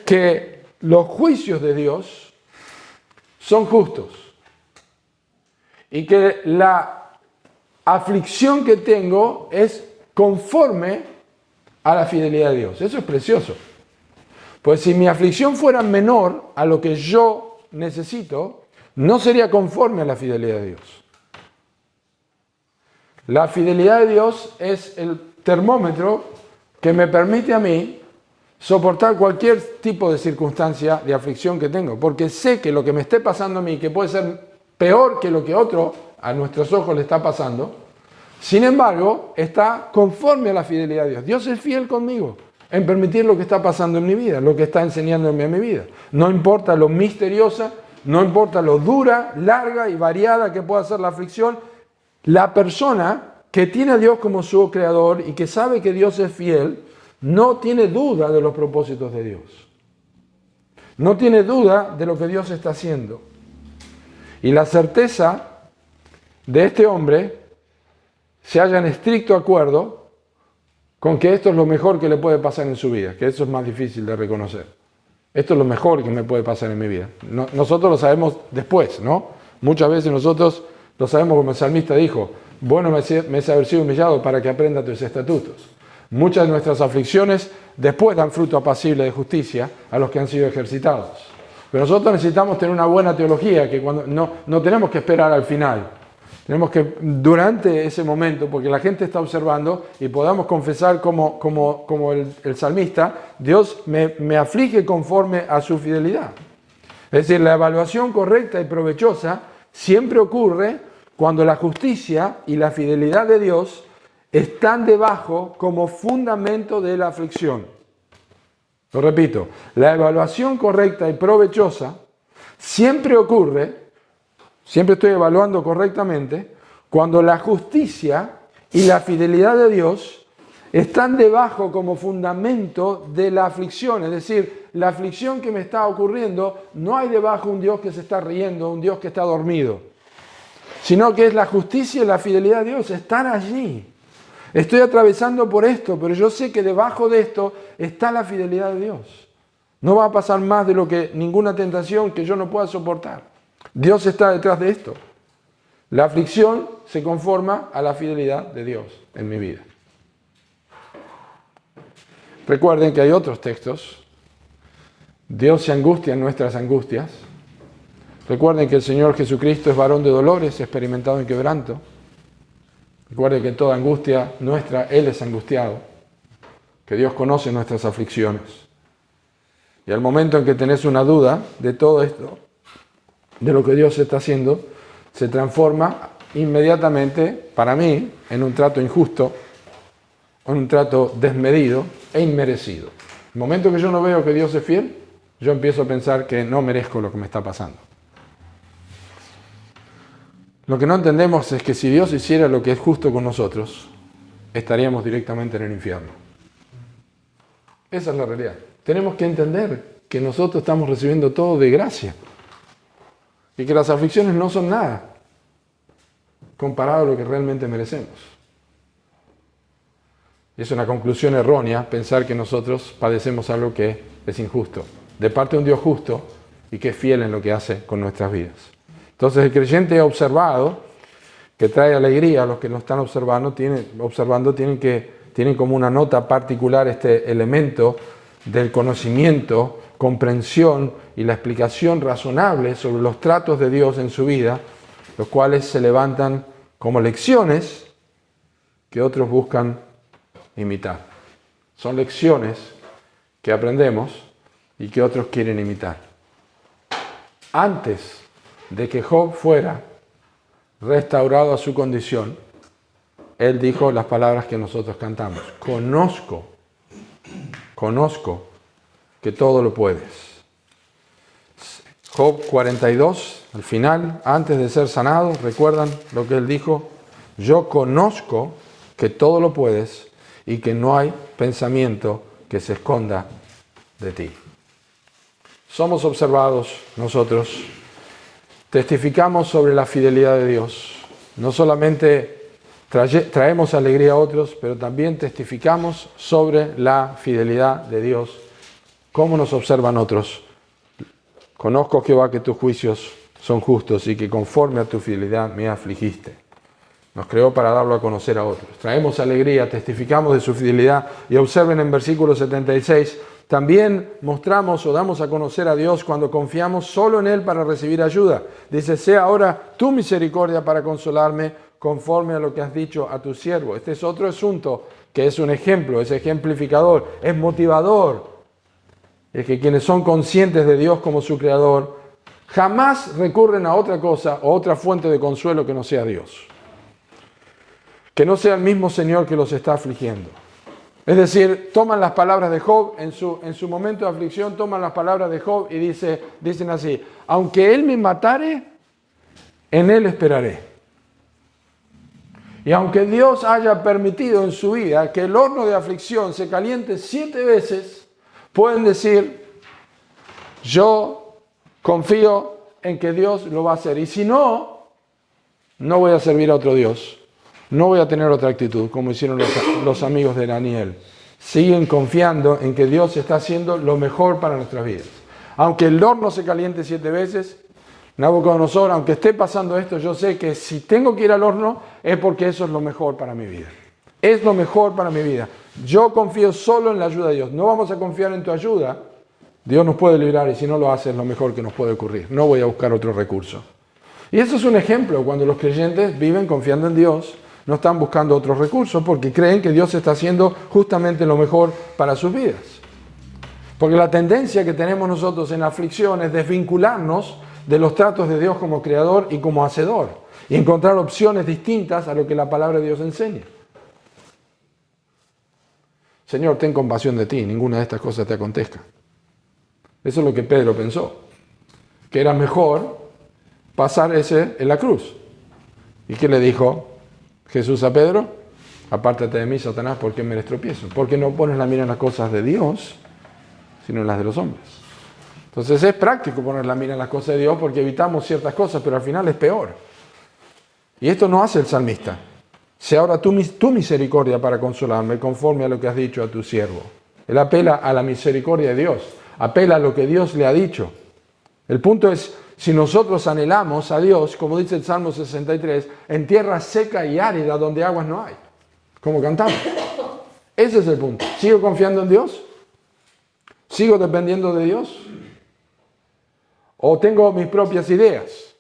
que los juicios de Dios son justos y que la aflicción que tengo es conforme a la fidelidad de Dios. Eso es precioso. Pues si mi aflicción fuera menor a lo que yo necesito, no sería conforme a la fidelidad de Dios. La fidelidad de Dios es el termómetro que me permite a mí soportar cualquier tipo de circunstancia de aflicción que tengo, porque sé que lo que me esté pasando a mí, que puede ser peor que lo que otro a nuestros ojos le está pasando, sin embargo, está conforme a la fidelidad de Dios. Dios es fiel conmigo en permitir lo que está pasando en mi vida, lo que está enseñándome a mi vida. No importa lo misteriosa, no importa lo dura, larga y variada que pueda ser la aflicción, la persona que tiene a Dios como su creador y que sabe que Dios es fiel, no tiene duda de los propósitos de Dios. No tiene duda de lo que Dios está haciendo. Y la certeza de este hombre se halla en estricto acuerdo con que esto es lo mejor que le puede pasar en su vida, que eso es más difícil de reconocer. Esto es lo mejor que me puede pasar en mi vida. Nosotros lo sabemos después, ¿no? Muchas veces nosotros lo sabemos como el salmista dijo: bueno me es haber sido humillado para que aprenda tus estatutos. Muchas de nuestras aflicciones después dan fruto apacible de justicia a los que han sido ejercitados. Pero nosotros necesitamos tener una buena teología, que cuando no tenemos que esperar al final. Tenemos que, durante ese momento, porque la gente está observando, y podamos confesar como el salmista: Dios me aflige conforme a su fidelidad. Es decir, la evaluación correcta y provechosa siempre ocurre cuando la justicia y la fidelidad de Dios están debajo como fundamento de la aflicción. Lo repito, la evaluación correcta y provechosa siempre ocurre, siempre estoy evaluando correctamente, cuando la justicia y la fidelidad de Dios están debajo como fundamento de la aflicción. Es decir, la aflicción que me está ocurriendo, no hay debajo un Dios que se está riendo, un Dios que está dormido, sino que es la justicia y la fidelidad de Dios, están allí. Estoy atravesando por esto, pero yo sé que debajo de esto está la fidelidad de Dios. No va a pasar más de lo que ninguna tentación que yo no pueda soportar. Dios está detrás de esto. La aflicción se conforma a la fidelidad de Dios en mi vida. Recuerden que hay otros textos. Dios se angustia en nuestras angustias. Recuerden que el Señor Jesucristo es varón de dolores, experimentado en quebranto. Recuerden que toda angustia nuestra, Él es angustiado. Que Dios conoce nuestras aflicciones. Y al momento en que tenés una duda de todo esto, de lo que Dios está haciendo, se transforma inmediatamente, para mí, en un trato injusto, en un trato desmedido e inmerecido. El momento que yo no veo que Dios es fiel, yo empiezo a pensar que no merezco lo que me está pasando. Lo que no entendemos es que si Dios hiciera lo que es justo con nosotros, estaríamos directamente en el infierno. Esa es la realidad. tenemos que entender que nosotros estamos recibiendo todo de gracia y que las aflicciones no son nada comparado a lo que realmente merecemos. Es una conclusión errónea pensar que nosotros padecemos algo que es injusto, de parte de un Dios justo y que es fiel en lo que hace con nuestras vidas. Entonces el creyente observado, que trae alegría a los que lo están observando, tienen como una nota particular este elemento del conocimiento, comprensión y la explicación razonable sobre los tratos de Dios en su vida, los cuales se levantan como lecciones que otros buscan imitar. Son lecciones que aprendemos y que otros quieren imitar. Antes de que Job fuera restaurado a su condición, él dijo las palabras que nosotros cantamos. Conozco que todo lo puedes. Job 42, al final, antes de ser sanado, ¿recuerdan lo que él dijo? Yo conozco que todo lo puedes y que no hay pensamiento que se esconda de ti. Somos observados nosotros, testificamos sobre la fidelidad de Dios. No solamente traemos alegría a otros, pero también testificamos sobre la fidelidad de Dios. ¿Cómo nos observan otros? Conozco, Jehová, que tus juicios son justos y que conforme a tu fidelidad me afligiste. Nos creó para darlo a conocer a otros. Traemos alegría, testificamos de su fidelidad y observen en versículo 76, también mostramos o damos a conocer a Dios cuando confiamos solo en Él para recibir ayuda. Dice, sea ahora tu misericordia para consolarme conforme a lo que has dicho a tu siervo. Este es otro asunto que es un ejemplo, es ejemplificador, es motivador. Es que quienes son conscientes de Dios como su creador jamás recurren a otra cosa o otra fuente de consuelo que no sea Dios. Que no sea el mismo Señor que los está afligiendo. Es decir, toman las palabras de Job, en su momento de aflicción, toman las palabras de Job y dicen así, aunque Él me matare, en Él esperaré. Y aunque Dios haya permitido en su vida que el horno de aflicción se caliente 7 veces, pueden decir, yo confío en que Dios lo va a hacer. Y si no, no voy a servir a otro Dios. No voy a tener otra actitud, como hicieron los amigos de Daniel. Siguen confiando en que Dios está haciendo lo mejor para nuestras vidas. Aunque el horno se caliente 7 veces, Nabucodonosor, aunque esté pasando esto, yo sé que si tengo que ir al horno es porque eso es lo mejor para mi vida. Es lo mejor para mi vida. Yo confío solo en la ayuda de Dios. No vamos a confiar en tu ayuda. Dios nos puede librar y si no lo hace es lo mejor que nos puede ocurrir. No voy a buscar otro recurso. Y eso es un ejemplo cuando los creyentes viven confiando en Dios. No están buscando otros recursos porque creen que Dios está haciendo justamente lo mejor para sus vidas. Porque la tendencia que tenemos nosotros en la aflicción es desvincularnos de los tratos de Dios como creador y como hacedor y encontrar opciones distintas a lo que la palabra de Dios enseña. Señor, ten compasión de ti, ninguna de estas cosas te acontezca. Eso es lo que Pedro pensó, que era mejor pasar ese en la cruz. ¿Y qué le dijo Jesús a Pedro? Apártate de mí, Satanás, porque me tropiezo. Porque no pones la mira en las cosas de Dios, sino en las de los hombres. Entonces es práctico poner la mira en las cosas de Dios porque evitamos ciertas cosas, pero al final es peor. Y esto no hace el salmista. Sea ahora tu misericordia para consolarme, conforme a lo que has dicho a tu siervo. Él apela a la misericordia de Dios. Apela a lo que Dios le ha dicho. El punto es, si nosotros anhelamos a Dios, como dice el Salmo 63, en tierra seca y árida donde aguas no hay. Como cantamos. Ese es el punto. ¿Sigo confiando en Dios? ¿Sigo dependiendo de Dios? ¿O tengo mis propias ideas?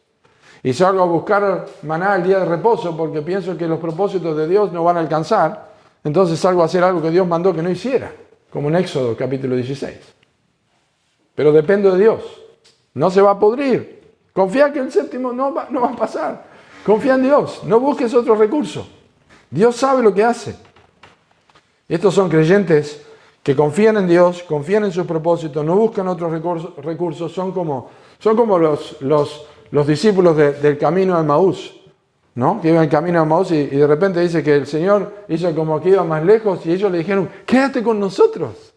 Y salgo a buscar maná el día de reposo porque pienso que los propósitos de Dios no van a alcanzar. Entonces salgo a hacer algo que Dios mandó que no hiciera. Como en Éxodo capítulo 16. Pero dependo de Dios. No se va a pudrir. Confía que el séptimo no va a pasar. Confía en Dios. No busques otro recurso. Dios sabe lo que hace. Estos son creyentes que confían en Dios, confían en sus propósitos, no buscan otros recursos. Son como los discípulos del camino de Maús, ¿no? Que iban en camino a Maús y de repente dice que el Señor hizo como que iba más lejos y ellos le dijeron, quédate con nosotros.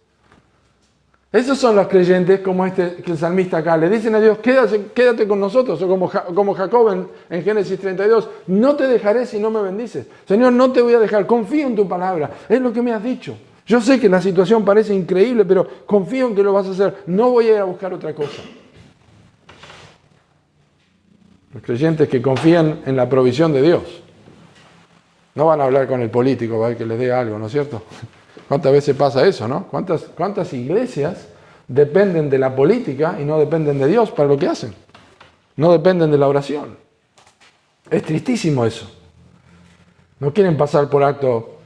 Esos son los creyentes como que el salmista acá. Le dicen a Dios, quédate con nosotros. O como Jacob en Génesis 32, no te dejaré si no me bendices. Señor, no te voy a dejar, confío en tu palabra. Es lo que me has dicho. Yo sé que la situación parece increíble, pero confío en que lo vas a hacer. No voy a ir a buscar otra cosa. Los creyentes que confían en la provisión de Dios. No van a hablar con el político para que les dé algo, ¿no es cierto? ¿Cuántas veces pasa eso, no? ¿Cuántas iglesias dependen de la política y no dependen de Dios para lo que hacen? No dependen de la oración. Es tristísimo eso. No quieren pasar por alto,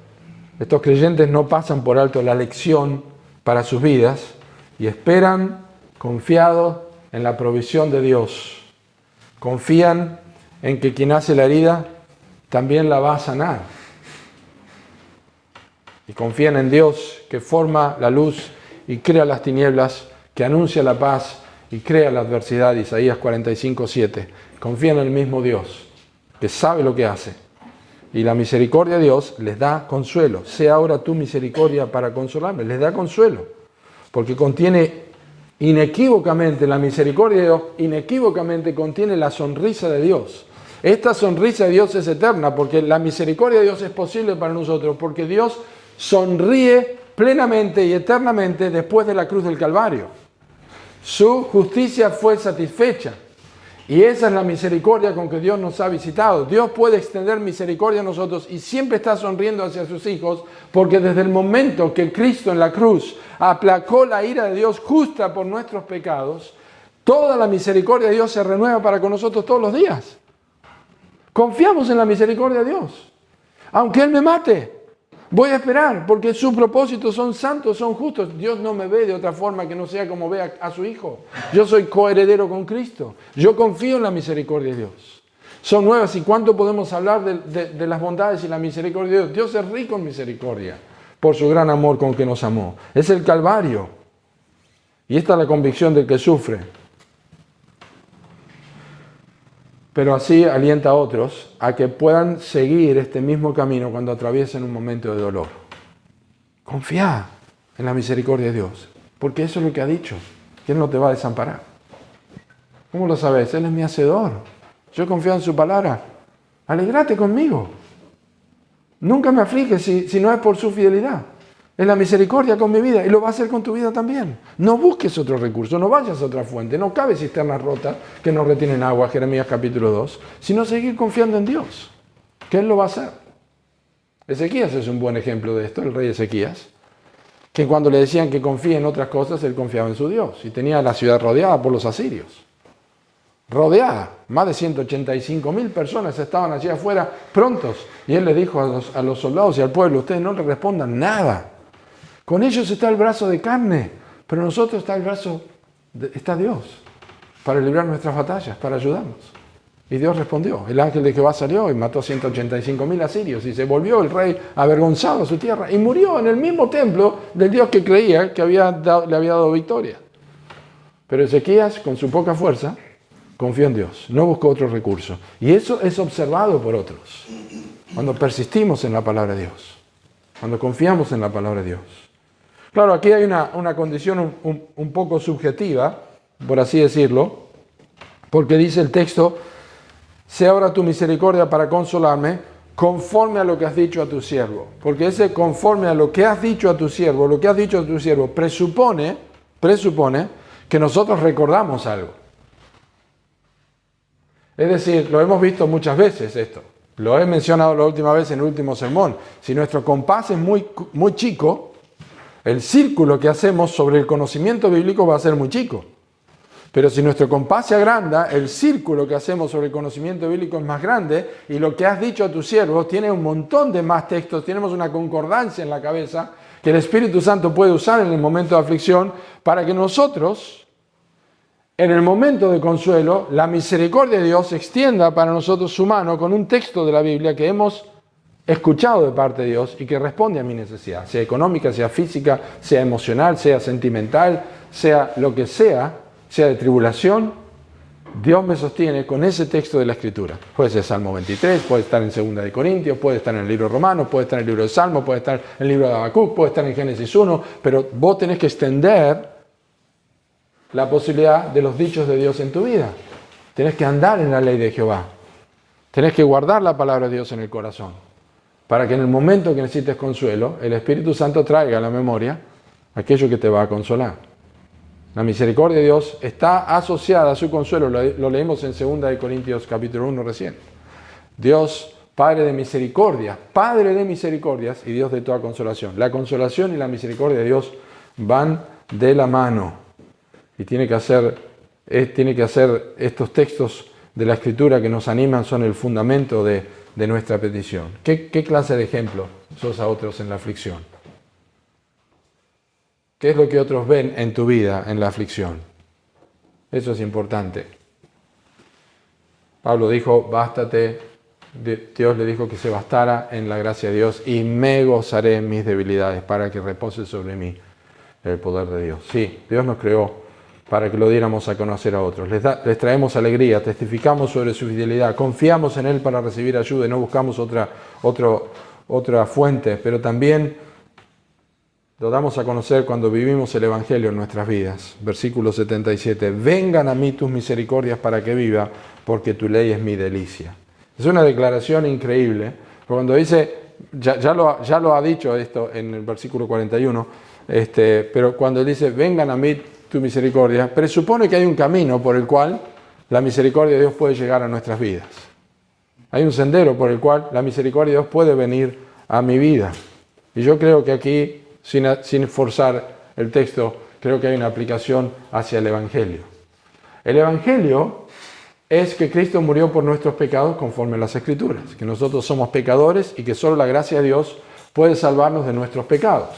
estos creyentes no pasan por alto la lección para sus vidas y esperan confiados en la provisión de Dios. Confían en que quien hace la herida también la va a sanar. Y confían en Dios que forma la luz y crea las tinieblas, que anuncia la paz y crea la adversidad. Isaías 45:7. Confían en el mismo Dios, que sabe lo que hace. Y la misericordia de Dios les da consuelo. Sea ahora tu misericordia para consolarme. Les da consuelo. Porque contiene inequívocamente, la misericordia de Dios, inequívocamente contiene la sonrisa de Dios. Esta sonrisa de Dios es eterna, porque la misericordia de Dios es posible para nosotros, porque Dios sonríe plenamente y eternamente después de la cruz del Calvario. Su justicia fue satisfecha. Y esa es la misericordia con que Dios nos ha visitado. Dios puede extender misericordia a nosotros y siempre está sonriendo hacia sus hijos, porque desde el momento que Cristo en la cruz aplacó la ira de Dios justa por nuestros pecados, toda la misericordia de Dios se renueva para con nosotros todos los días. Confiamos en la misericordia de Dios. Aunque Él me mate, voy a esperar, porque sus propósitos son santos, son justos. Dios no me ve de otra forma que no sea como ve a su Hijo. Yo soy coheredero con Cristo. Yo confío en la misericordia de Dios. Son nuevas. ¿Y cuánto podemos hablar de las bondades y la misericordia de Dios? Dios es rico en misericordia por su gran amor con que nos amó. Es el Calvario. Y esta es la convicción del que sufre. Pero así alienta a otros a que puedan seguir este mismo camino cuando atraviesen un momento de dolor. Confía en la misericordia de Dios, porque eso es lo que ha dicho, que Él no te va a desamparar. ¿Cómo lo sabes? Él es mi hacedor. Yo confío en su palabra. Alégrate conmigo. Nunca me aflige si no es por su fidelidad. Es la misericordia con mi vida y lo va a hacer con tu vida también. No busques otro recurso, no vayas a otra fuente, no cabe cisternas rotas que no retienen agua, Jeremías capítulo 2, sino seguir confiando en Dios, que Él lo va a hacer. Ezequías es un buen ejemplo de esto, el rey Ezequías, que cuando le decían que confíe en otras cosas, él confiaba en su Dios y tenía la ciudad rodeada por los asirios. Rodeada, más de 185.000 personas estaban allí afuera prontos y él le dijo a los soldados y al pueblo, ustedes no le respondan nada. Con ellos está el brazo de carne, pero nosotros está Dios para librar nuestras batallas, para ayudarnos. Y Dios respondió. El ángel de Jehová salió y mató 185.000 asirios y se volvió el rey avergonzado a su tierra y murió en el mismo templo del Dios que creía que le había dado victoria. Pero Ezequías, con su poca fuerza, confió en Dios, no buscó otro recurso. Y eso es observado por otros. Cuando persistimos en la palabra de Dios, cuando confiamos en la palabra de Dios. Claro, aquí hay una condición un poco subjetiva, por así decirlo, porque dice el texto, sea ahora tu misericordia para consolarme, conforme a lo que has dicho a tu siervo. Porque ese conforme a lo que has dicho a tu siervo, presupone que nosotros recordamos algo. Es decir, lo hemos visto muchas veces esto. Lo he mencionado la última vez en el último sermón. Si nuestro compás es muy chico, el círculo que hacemos sobre el conocimiento bíblico va a ser muy chico. Pero si nuestro compás se agranda, el círculo que hacemos sobre el conocimiento bíblico es más grande y lo que has dicho a tus siervos tiene un montón de más textos, tenemos una concordancia en la cabeza que el Espíritu Santo puede usar en el momento de aflicción para que nosotros, en el momento de consuelo, la misericordia de Dios extienda para nosotros su mano con un texto de la Biblia que hemos escuchado de parte de Dios y que responde a mi necesidad, sea económica, sea física, sea emocional, sea sentimental, sea lo que sea de tribulación, Dios me sostiene con ese texto de la Escritura. Puede ser Salmo 23, puede estar en 2 de Corintios, puede estar en el libro Romanos, puede estar en el libro de Salmos, puede estar en el libro de Habacuc, puede estar en Génesis 1, pero vos tenés que extender la posibilidad de los dichos de Dios en tu vida. Tienes que andar en la ley de Jehová. Tienes que guardar la palabra de Dios en el corazón, para que en el momento que necesites consuelo, el Espíritu Santo traiga a la memoria aquello que te va a consolar. La misericordia de Dios está asociada a su consuelo. Lo leímos en 2 Corintios capítulo 1 recién. Dios, Padre de misericordias y Dios de toda consolación. La consolación y la misericordia de Dios van de la mano. Y tiene que hacer estos textos de la Escritura que nos animan, son el fundamento de nuestra petición. ¿Qué clase de ejemplo sos a otros en la aflicción? ¿Qué es lo que otros ven en tu vida en la aflicción? Eso es importante. Pablo dijo, bástate. Dios le dijo que se bastara en la gracia de Dios y me gozaré en mis debilidades para que repose sobre mí el poder de Dios. Sí, Dios nos creó para que lo diéramos a conocer a otros. Les traemos alegría, testificamos sobre su fidelidad, confiamos en Él para recibir ayuda y no buscamos otra fuente, pero también lo damos a conocer cuando vivimos el Evangelio en nuestras vidas. Versículo 77, vengan a mí tus misericordias para que viva, porque tu ley es mi delicia. Es una declaración increíble, porque cuando dice, ya lo ha dicho esto en el versículo 41, pero cuando dice, vengan a mí tu misericordia, presupone que hay un camino por el cual la misericordia de Dios puede llegar a nuestras vidas. Hay un sendero por el cual la misericordia de Dios puede venir a mi vida. Y yo creo que aquí, sin forzar el texto, creo que hay una aplicación hacia el Evangelio. El Evangelio es que Cristo murió por nuestros pecados conforme a las Escrituras, que nosotros somos pecadores y que solo la gracia de Dios puede salvarnos de nuestros pecados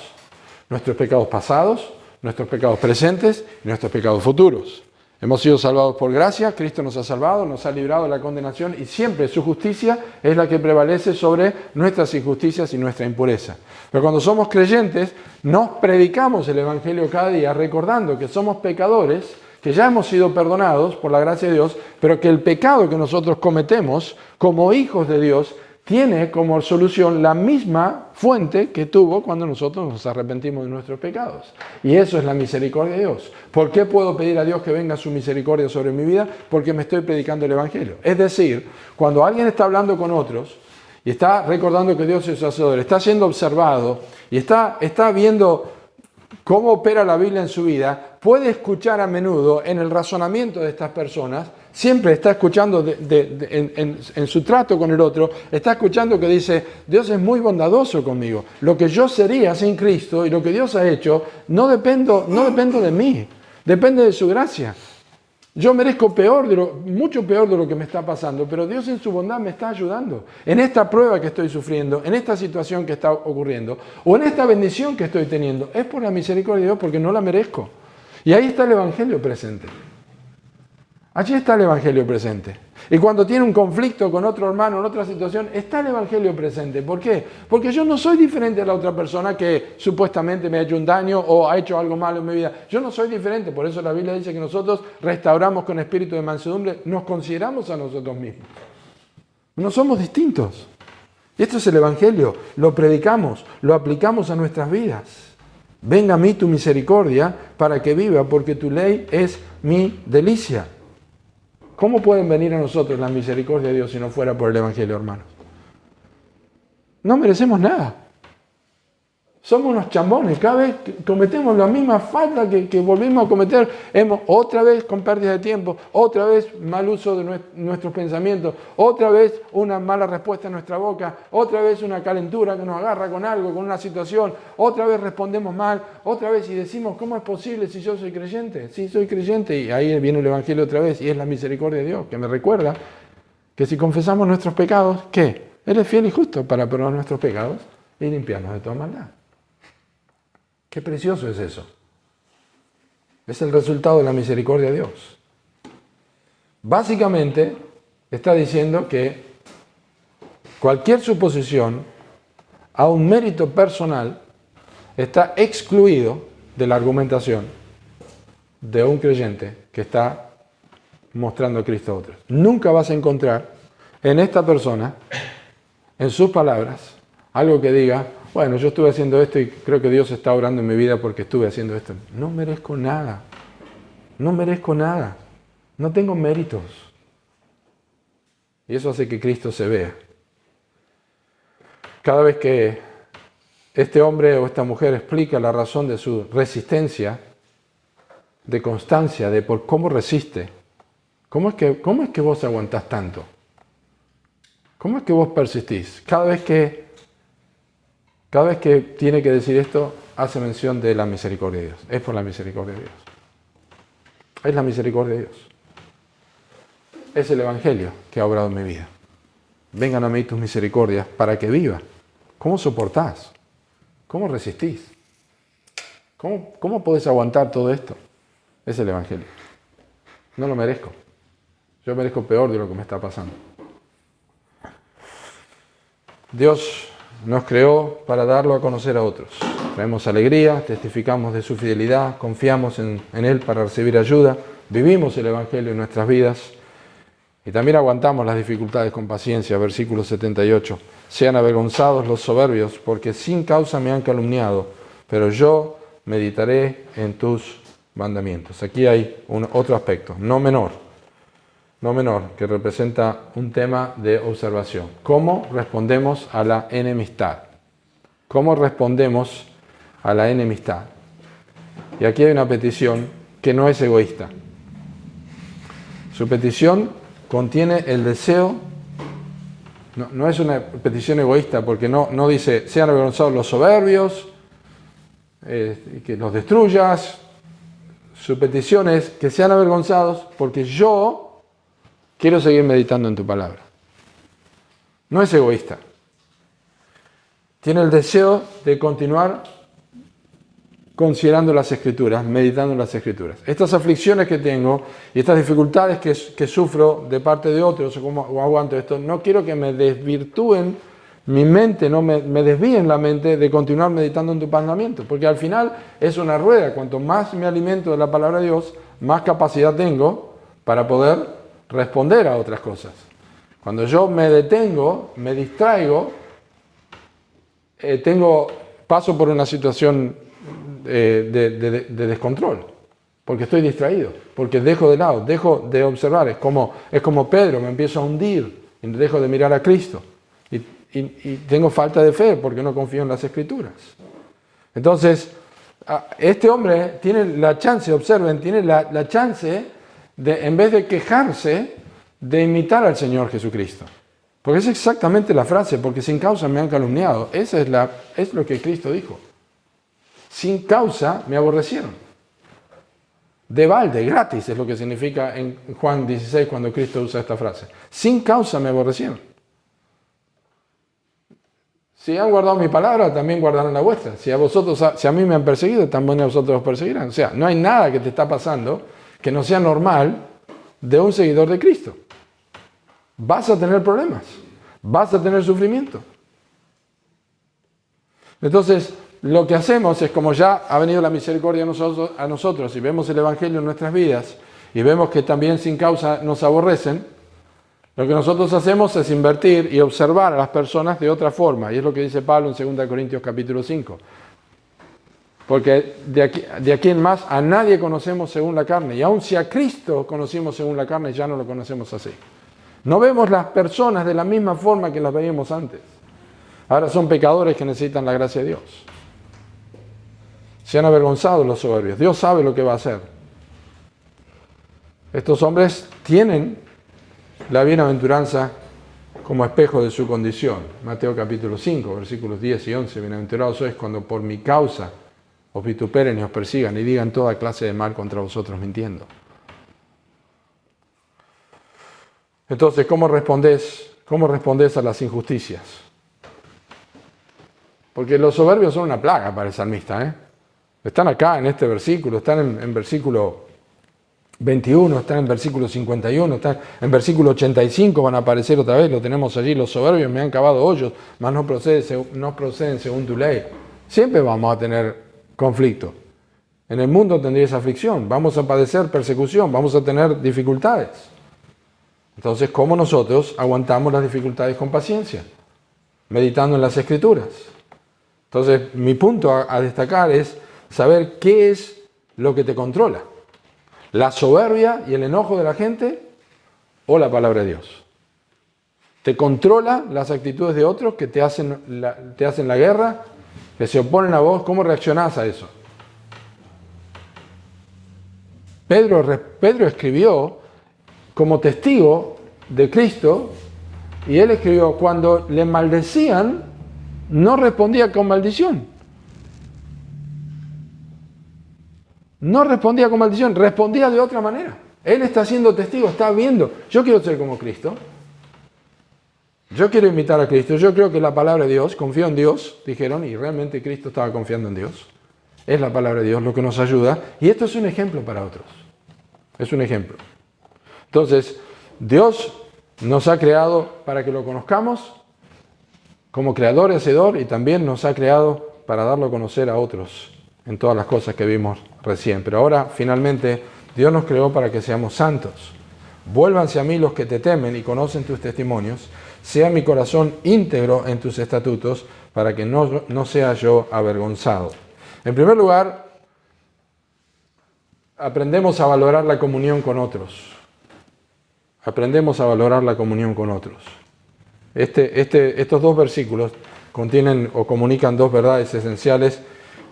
pasados, nuestros pecados presentes y nuestros pecados futuros. Hemos sido salvados por gracia, Cristo nos ha salvado, nos ha librado de la condenación y siempre su justicia es la que prevalece sobre nuestras injusticias y nuestra impureza. Pero cuando somos creyentes, nos predicamos el Evangelio cada día recordando que somos pecadores, que ya hemos sido perdonados por la gracia de Dios, pero que el pecado que nosotros cometemos como hijos de Dios tiene como solución la misma fuente que tuvo cuando nosotros nos arrepentimos de nuestros pecados. Y eso es la misericordia de Dios. ¿Por qué puedo pedir a Dios que venga su misericordia sobre mi vida? Porque me estoy predicando el Evangelio. Es decir, cuando alguien está hablando con otros y está recordando que Dios es su hacedor, está siendo observado y está viendo cómo opera la Biblia en su vida, puede escuchar a menudo en el razonamiento de estas personas, siempre está escuchando en su trato con el otro, está escuchando que dice, Dios es muy bondadoso conmigo. Lo que yo sería sin Cristo y lo que Dios ha hecho, no dependo de mí, depende de su gracia. Yo merezco mucho peor de lo que me está pasando, pero Dios en su bondad me está ayudando. En esta prueba que estoy sufriendo, en esta situación que está ocurriendo, o en esta bendición que estoy teniendo, es por la misericordia de Dios porque no la merezco. Y ahí está el Evangelio presente. Allí está el Evangelio presente. Y cuando tiene un conflicto con otro hermano en otra situación, está el Evangelio presente. ¿Por qué? Porque yo no soy diferente a la otra persona que supuestamente me ha hecho un daño o ha hecho algo malo en mi vida. Yo no soy diferente. Por eso la Biblia dice que nosotros restauramos con espíritu de mansedumbre, nos consideramos a nosotros mismos. No somos distintos. Y esto es el Evangelio. Lo predicamos, lo aplicamos a nuestras vidas. Venga a mí tu misericordia para que viva, porque tu ley es mi delicia. ¿Cómo pueden venir a nosotros la misericordia de Dios si no fuera por el Evangelio, hermanos? No merecemos nada. Somos unos chambones. Cada vez cometemos la misma falta que volvimos a cometer. Otra vez con pérdida de tiempo, otra vez mal uso de nuestros pensamientos, otra vez una mala respuesta en nuestra boca, otra vez una calentura que nos agarra con algo, con una situación, otra vez respondemos mal, otra vez y decimos, ¿cómo es posible si yo soy creyente? Sí, soy creyente y ahí viene el Evangelio otra vez y es la misericordia de Dios que me recuerda que si confesamos nuestros pecados, ¿qué? Él es fiel y justo para perdonar nuestros pecados y limpiarnos de toda maldad. Qué precioso es eso. Es el resultado de la misericordia de Dios. Básicamente está diciendo que cualquier suposición a un mérito personal está excluido de la argumentación de un creyente que está mostrando a Cristo a otros. Nunca vas a encontrar en esta persona, en sus palabras, algo que diga, bueno, yo estuve haciendo esto y creo que Dios está obrando en mi vida porque estuve haciendo esto. No merezco nada. No merezco nada. No tengo méritos. Y eso hace que Cristo se vea. Cada vez que este hombre o esta mujer explica la razón de su resistencia, de constancia, de por cómo resiste, ¿cómo es que vos aguantás tanto? ¿Cómo es que vos persistís? Cada vez que tiene que decir esto, hace mención de la misericordia de Dios. Es por la misericordia de Dios. Es la misericordia de Dios. Es el Evangelio que ha obrado en mi vida. Vengan a mí tus misericordias para que viva. ¿Cómo soportás? ¿Cómo resistís? ¿Cómo podés aguantar todo esto? Es el Evangelio. No lo merezco. Yo merezco peor de lo que me está pasando. Dios nos creó para darlo a conocer a otros. Traemos alegría, testificamos de su fidelidad, confiamos en Él para recibir ayuda, vivimos el Evangelio en nuestras vidas y también aguantamos las dificultades con paciencia. Versículo 78. Sean avergonzados los soberbios, porque sin causa me han calumniado, pero yo meditaré en tus mandamientos. Aquí hay otro aspecto, no menor, que representa un tema de observación. ¿Cómo respondemos a la enemistad? ¿Cómo respondemos a la enemistad? Y aquí hay una petición que no es egoísta. Su petición contiene el deseo, no es una petición egoísta, porque no dice, sean avergonzados los soberbios, que los destruyas. Su petición es que sean avergonzados porque yo quiero seguir meditando en tu palabra. No es egoísta. Tiene el deseo de continuar considerando las Escrituras, meditando en las Escrituras. Estas aflicciones que tengo y estas dificultades que sufro de parte de otros, o cómo aguanto esto, no quiero que me desvirtúen mi mente, no me desvíen la mente de continuar meditando en tu mandamiento, porque al final es una rueda. Cuanto más me alimento de la palabra de Dios, más capacidad tengo para poder responder a otras cosas. Cuando yo me detengo, me distraigo, paso por una situación de descontrol, porque estoy distraído, porque dejo de lado, dejo de observar. Es como Pedro, me empiezo a hundir y dejo de mirar a Cristo. Y tengo falta de fe porque no confío en las Escrituras. Entonces, este hombre tiene la chance, observen, tiene la chance de, en vez de quejarse, de imitar al Señor Jesucristo. Porque es exactamente la frase, porque sin causa me han calumniado. Esa es lo que Cristo dijo. Sin causa me aborrecieron. De balde, gratis, es lo que significa en Juan 16 cuando Cristo usa esta frase. Sin causa me aborrecieron. Si han guardado mi palabra, también guardarán la vuestra. Si a mí me han perseguido, también a vosotros os perseguirán. O sea, no hay nada que te está pasando que no sea normal de un seguidor de Cristo. Vas a tener problemas, vas a tener sufrimiento. Entonces, lo que hacemos es, como ya ha venido la misericordia a nosotros y vemos el Evangelio en nuestras vidas y vemos que también sin causa nos aborrecen, lo que nosotros hacemos es invertir y observar a las personas de otra forma. Y es lo que dice Pablo en 2 Corintios capítulo 5. Porque de aquí en más a nadie conocemos según la carne. Y aun si a Cristo conocimos según la carne, ya no lo conocemos así. No vemos las personas de la misma forma que las veíamos antes. Ahora son pecadores que necesitan la gracia de Dios. Se han avergonzado los soberbios. Dios sabe lo que va a hacer. Estos hombres tienen la bienaventuranza como espejo de su condición. Mateo capítulo 5, versículos 10 y 11. Bienaventurados sois cuando por mi causa os vituperen y os persigan y digan toda clase de mal contra vosotros mintiendo. Entonces, ¿cómo respondés a las injusticias? Porque los soberbios son una plaga para el salmista. Están acá en este versículo, están en versículo 21, están en versículo 51, están en versículo 85, van a aparecer otra vez, lo tenemos allí, los soberbios me han cavado hoyos, mas no proceden según tu ley. Siempre vamos a tener conflicto. En el mundo tendréis aflicción, vamos a padecer persecución, vamos a tener dificultades. Entonces, ¿cómo nosotros aguantamos las dificultades con paciencia? Meditando en las Escrituras. Entonces, mi punto a destacar es saber qué es lo que te controla. ¿La soberbia y el enojo de la gente o la palabra de Dios? ¿Te controla las actitudes de otros que te hacen la guerra, que se oponen a vos? ¿Cómo reaccionás a eso? Pedro escribió como testigo de Cristo, y él escribió: cuando le maldecían, no respondía con maldición. No respondía con maldición, respondía de otra manera. Él está siendo testigo, está viendo. Yo quiero ser como Cristo. Yo quiero imitar a Cristo. Yo creo que la palabra de Dios, confío en Dios, dijeron, y realmente Cristo estaba confiando en Dios. Es la palabra de Dios lo que nos ayuda. Y esto es un ejemplo para otros. Es un ejemplo. Entonces, Dios nos ha creado para que lo conozcamos como creador y hacedor, y también nos ha creado para darlo a conocer a otros en todas las cosas que vimos recién. Pero ahora, finalmente, Dios nos creó para que seamos santos. Vuélvanse a mí los que te temen y conocen tus testimonios. Sea mi corazón íntegro en tus estatutos, para que no sea yo avergonzado. En primer lugar, aprendemos a valorar la comunión con otros. Aprendemos a valorar la comunión con otros. Estos dos versículos contienen o comunican dos verdades esenciales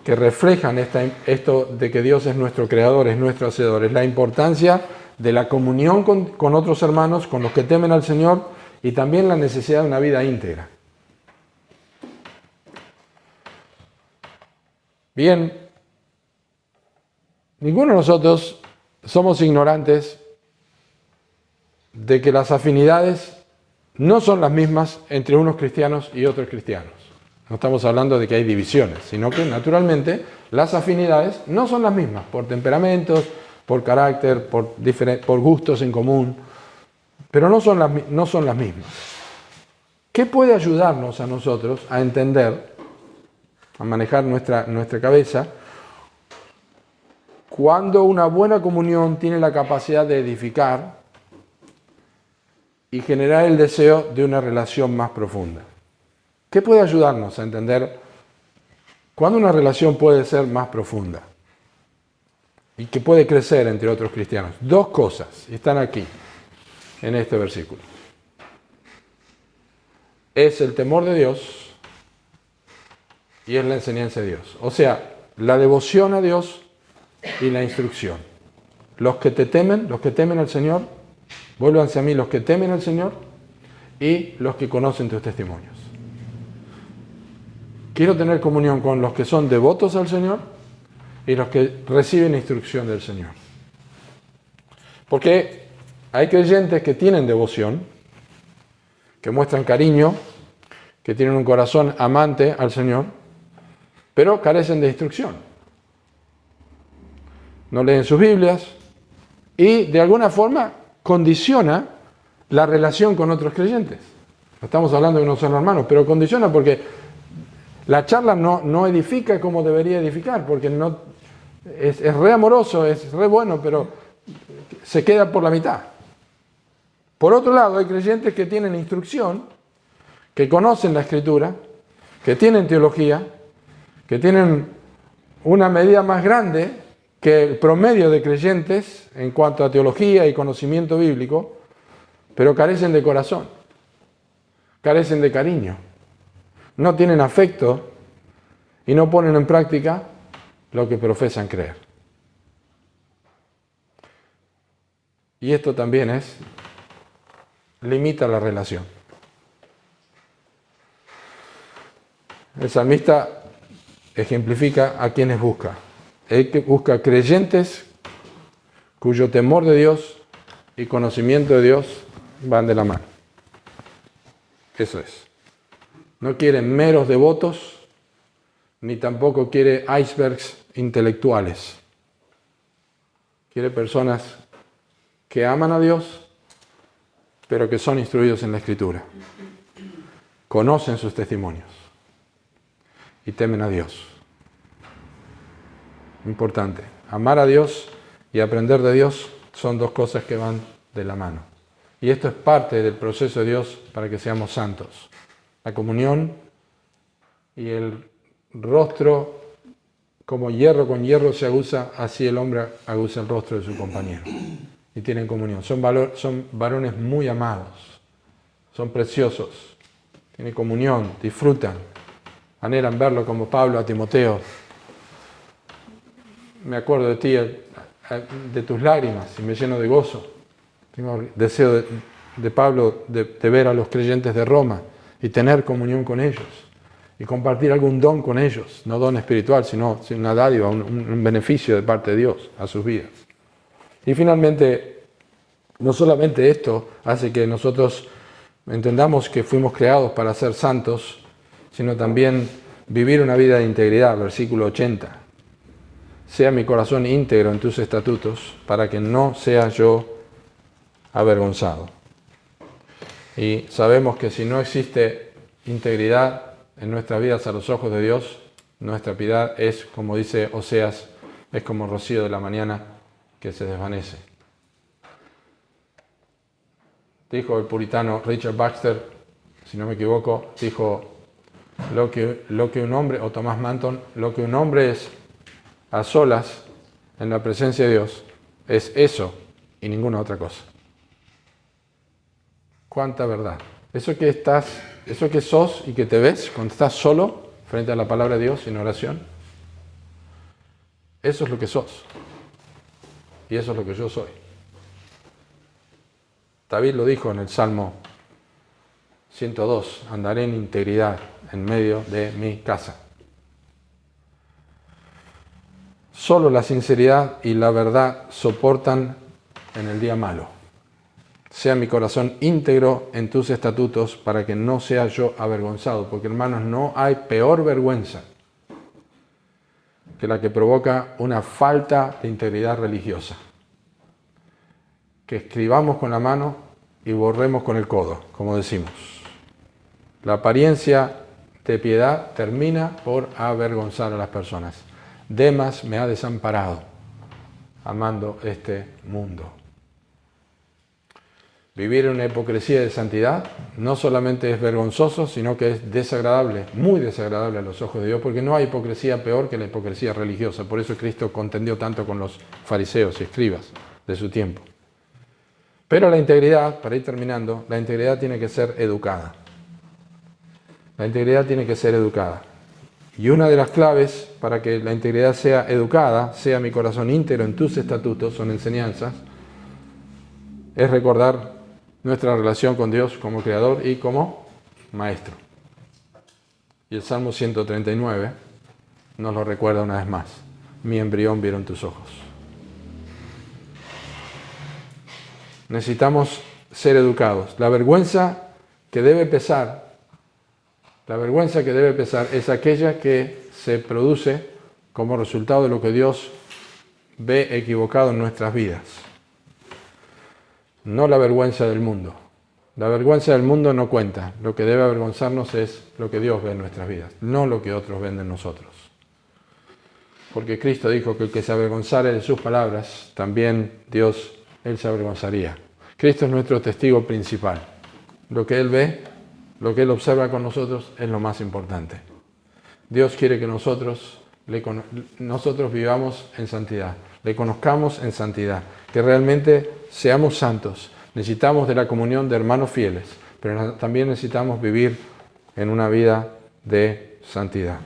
que reflejan esto de que Dios es nuestro creador, es nuestro hacedor. Es la importancia de la comunión con otros hermanos, con los que temen al Señor, y también la necesidad de una vida íntegra. Bien, ninguno de nosotros somos ignorantes de que las afinidades no son las mismas entre unos cristianos y otros cristianos. No estamos hablando de que hay divisiones, sino que naturalmente las afinidades no son las mismas, por temperamentos, por carácter, por gustos en común, pero no son las mismas. ¿Qué puede ayudarnos a nosotros a entender, a manejar nuestra cabeza, cuando una buena comunión tiene la capacidad de edificar y generar el deseo de una relación más profunda? ¿Qué puede ayudarnos a entender cuándo una relación puede ser más profunda y que puede crecer entre otros cristianos? Dos cosas están aquí, en este versículo. Es el temor de Dios y es la enseñanza de Dios. O sea, la devoción a Dios y la instrucción. Los que temen al Señor, vuélvanse a mí los que temen al Señor y los que conocen tus testimonios. Quiero tener comunión con los que son devotos al Señor y los que reciben instrucción del Señor. Porque hay creyentes que tienen devoción, que muestran cariño, que tienen un corazón amante al Señor, pero carecen de instrucción. No leen sus Biblias y de alguna forma condiciona la relación con otros creyentes. No estamos hablando de que no son hermanos, pero condiciona porque la charla no edifica como debería edificar, porque es re amoroso, es re bueno, pero se queda por la mitad. Por otro lado, hay creyentes que tienen instrucción, que conocen la Escritura, que tienen teología, que tienen una medida más grande que el promedio de creyentes en cuanto a teología y conocimiento bíblico, pero carecen de corazón, carecen de cariño, no tienen afecto y no ponen en práctica lo que profesan creer. Y esto también limita la relación. El salmista ejemplifica a quienes busca. Él busca creyentes cuyo temor de Dios y conocimiento de Dios van de la mano. Eso es. No quiere meros devotos, ni tampoco quiere icebergs intelectuales. Quiere personas que aman a Dios, pero que son instruidos en la Escritura. Conocen sus testimonios y temen a Dios. Importante. Amar a Dios y aprender de Dios son dos cosas que van de la mano. Y esto es parte del proceso de Dios para que seamos santos. La comunión y el rostro como hierro con hierro se aguza, así el hombre aguza el rostro de su compañero. Y tienen comunión. Son varones muy amados. Son preciosos. Tienen comunión, disfrutan. Anhelan verlo como Pablo a Timoteo. Me acuerdo de ti, de tus lágrimas, y me lleno de gozo. Tengo deseo de Pablo de ver a los creyentes de Roma y tener comunión con ellos. Y compartir algún don con ellos, no don espiritual, sino una dádiva, un beneficio de parte de Dios a sus vidas. Y finalmente, no solamente esto hace que nosotros entendamos que fuimos creados para ser santos, sino también vivir una vida de integridad, versículo 80. Sea mi corazón íntegro en tus estatutos, para que no sea yo avergonzado. Y sabemos que si no existe integridad en nuestras vidas a los ojos de Dios, nuestra piedad es, como dice Oseas, es como rocío de la mañana que se desvanece. Dijo el puritano Richard Baxter, si no me equivoco, dijo lo que un hombre, o Thomas Manton, lo que un hombre es a solas en la presencia de Dios es eso y ninguna otra cosa. Cuánta verdad. Eso que sos y que te ves cuando estás solo frente a la palabra de Dios en oración, eso es lo que sos. Y eso es lo que yo soy. David lo dijo en el Salmo 102, andaré en integridad en medio de mi casa. Solo la sinceridad y la verdad soportan en el día malo. Sea mi corazón íntegro en tus estatutos para que no sea yo avergonzado. Porque, hermanos, no hay peor vergüenza que la que provoca una falta de integridad religiosa. Que escribamos con la mano y borremos con el codo, como decimos. La apariencia de piedad termina por avergonzar a las personas. Demas me ha desamparado, amando este mundo. Vivir en una hipocresía de santidad no solamente es vergonzoso, sino que es desagradable, muy desagradable a los ojos de Dios, porque no hay hipocresía peor que la hipocresía religiosa. Por eso Cristo contendió tanto con los fariseos y escribas de su tiempo. Pero la integridad, para ir terminando, la integridad tiene que ser educada. La integridad tiene que ser educada. Y una de las claves para que la integridad sea educada, sea mi corazón íntegro en tus estatutos, son enseñanzas, es recordar nuestra relación con Dios como Creador y como Maestro. Y el Salmo 139 nos lo recuerda una vez más. Mi embrión vieron tus ojos. Necesitamos ser educados. La vergüenza que debe pesar es aquella que se produce como resultado de lo que Dios ve equivocado en nuestras vidas. No la vergüenza del mundo. La vergüenza del mundo no cuenta. Lo que debe avergonzarnos es lo que Dios ve en nuestras vidas, no lo que otros ven en nosotros. Porque Cristo dijo que el que se avergonzare de sus palabras, también Dios, Él se avergonzaría. Cristo es nuestro testigo principal. Lo que Él ve, lo que Él observa con nosotros es lo más importante. Dios quiere que nosotros vivamos en santidad, le conozcamos en santidad, que realmente seamos santos. Necesitamos de la comunión de hermanos fieles, pero también necesitamos vivir en una vida de santidad.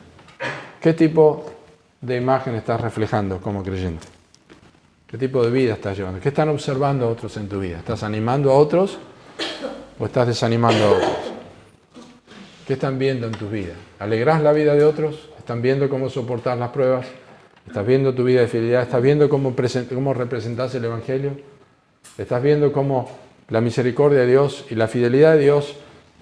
¿Qué tipo de imagen estás reflejando como creyente? ¿Qué tipo de vida estás llevando? ¿Qué están observando otros en tu vida? ¿Estás animando a otros o estás desanimando a otros? ¿Qué están viendo en tu vida? ¿Alegrás la vida de otros? ¿Están viendo cómo soportar las pruebas? ¿Estás viendo tu vida de fidelidad? ¿Estás viendo cómo representás el Evangelio? ¿Estás viendo cómo la misericordia de Dios y la fidelidad de Dios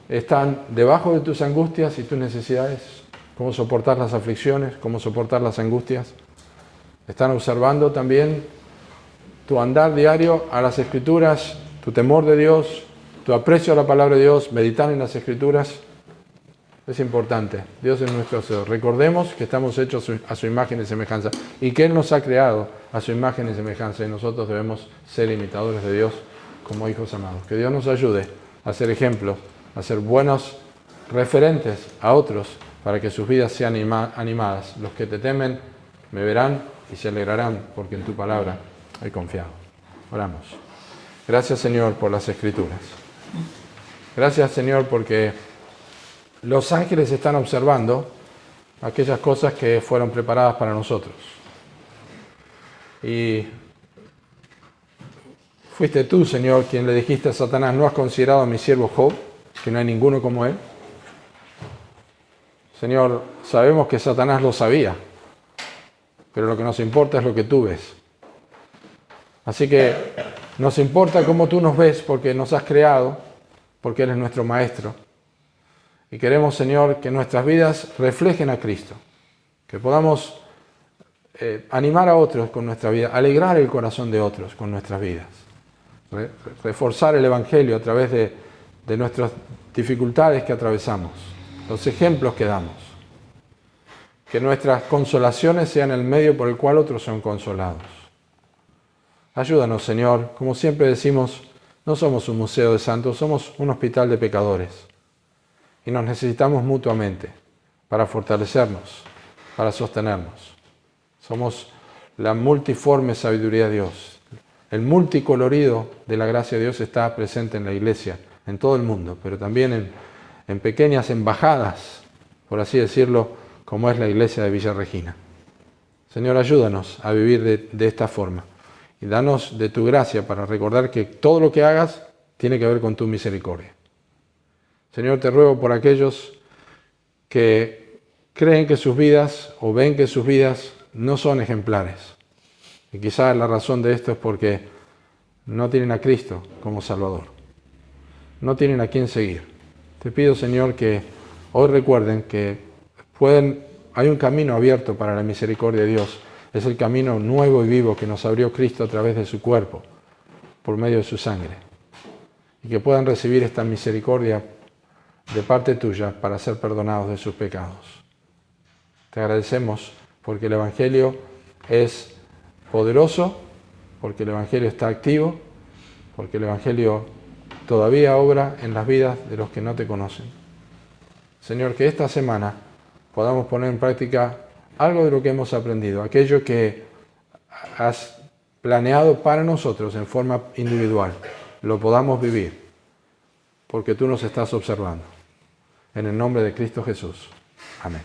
están debajo de tus angustias y tus necesidades? ¿Cómo soportar las aflicciones? ¿Cómo soportar las angustias? ¿Están observando también tu andar diario a las Escrituras, tu temor de Dios, tu aprecio a la palabra de Dios, meditar en las Escrituras? Es importante. Dios es nuestro Señor. Recordemos que estamos hechos a su imagen y semejanza y que Él nos ha creado a su imagen y semejanza y nosotros debemos ser imitadores de Dios como hijos amados. Que Dios nos ayude a ser ejemplos, a ser buenos referentes a otros para que sus vidas sean animadas. Los que te temen Me verán y se alegrarán porque en tu palabra he confiado. Oramos. Gracias, Señor, por las Escrituras. Gracias, Señor, porque los ángeles están observando aquellas cosas que fueron preparadas para nosotros. Y fuiste tú, Señor, quien le dijiste a Satanás: ¿no has considerado a mi siervo Job, que no hay ninguno como él? Señor, sabemos que Satanás lo sabía, pero lo que nos importa es lo que tú ves. Así que nos importa cómo tú nos ves, porque nos has creado, porque eres nuestro Maestro. Y queremos, Señor, que nuestras vidas reflejen a Cristo, que podamos animar a otros con nuestra vida, alegrar el corazón de otros con nuestras vidas, reforzar el Evangelio a través de nuestras dificultades que atravesamos, los ejemplos que damos, que nuestras consolaciones sean el medio por el cual otros son consolados. Ayúdanos, Señor. Como siempre decimos, no somos un museo de santos, somos un hospital de pecadores. Y nos necesitamos mutuamente para fortalecernos, para sostenernos. Somos la multiforme sabiduría de Dios. El multicolorido de la gracia de Dios está presente en la iglesia, en todo el mundo, pero también en pequeñas embajadas, por así decirlo, como es la iglesia de Villa Regina. Señor, ayúdanos a vivir de esta forma y danos de tu gracia para recordar que todo lo que hagas tiene que ver con tu misericordia. Señor, te ruego por aquellos que creen que sus vidas o ven que sus vidas no son ejemplares. Y quizás la razón de esto es porque no tienen a Cristo como Salvador. No tienen a quién seguir. Te pido, Señor, que hoy recuerden que hay un camino abierto para la misericordia de Dios. Es el camino nuevo y vivo que nos abrió Cristo a través de su cuerpo, por medio de su sangre. Y que puedan recibir esta misericordia de parte tuya para ser perdonados de sus pecados. Te agradecemos porque el Evangelio es poderoso, porque el Evangelio está activo, porque el Evangelio todavía obra en las vidas de los que no te conocen. Señor, que esta semana podamos poner en práctica algo de lo que hemos aprendido, aquello que has planeado para nosotros en forma individual, lo podamos vivir, porque tú nos estás observando. En el nombre de Cristo Jesús. Amén.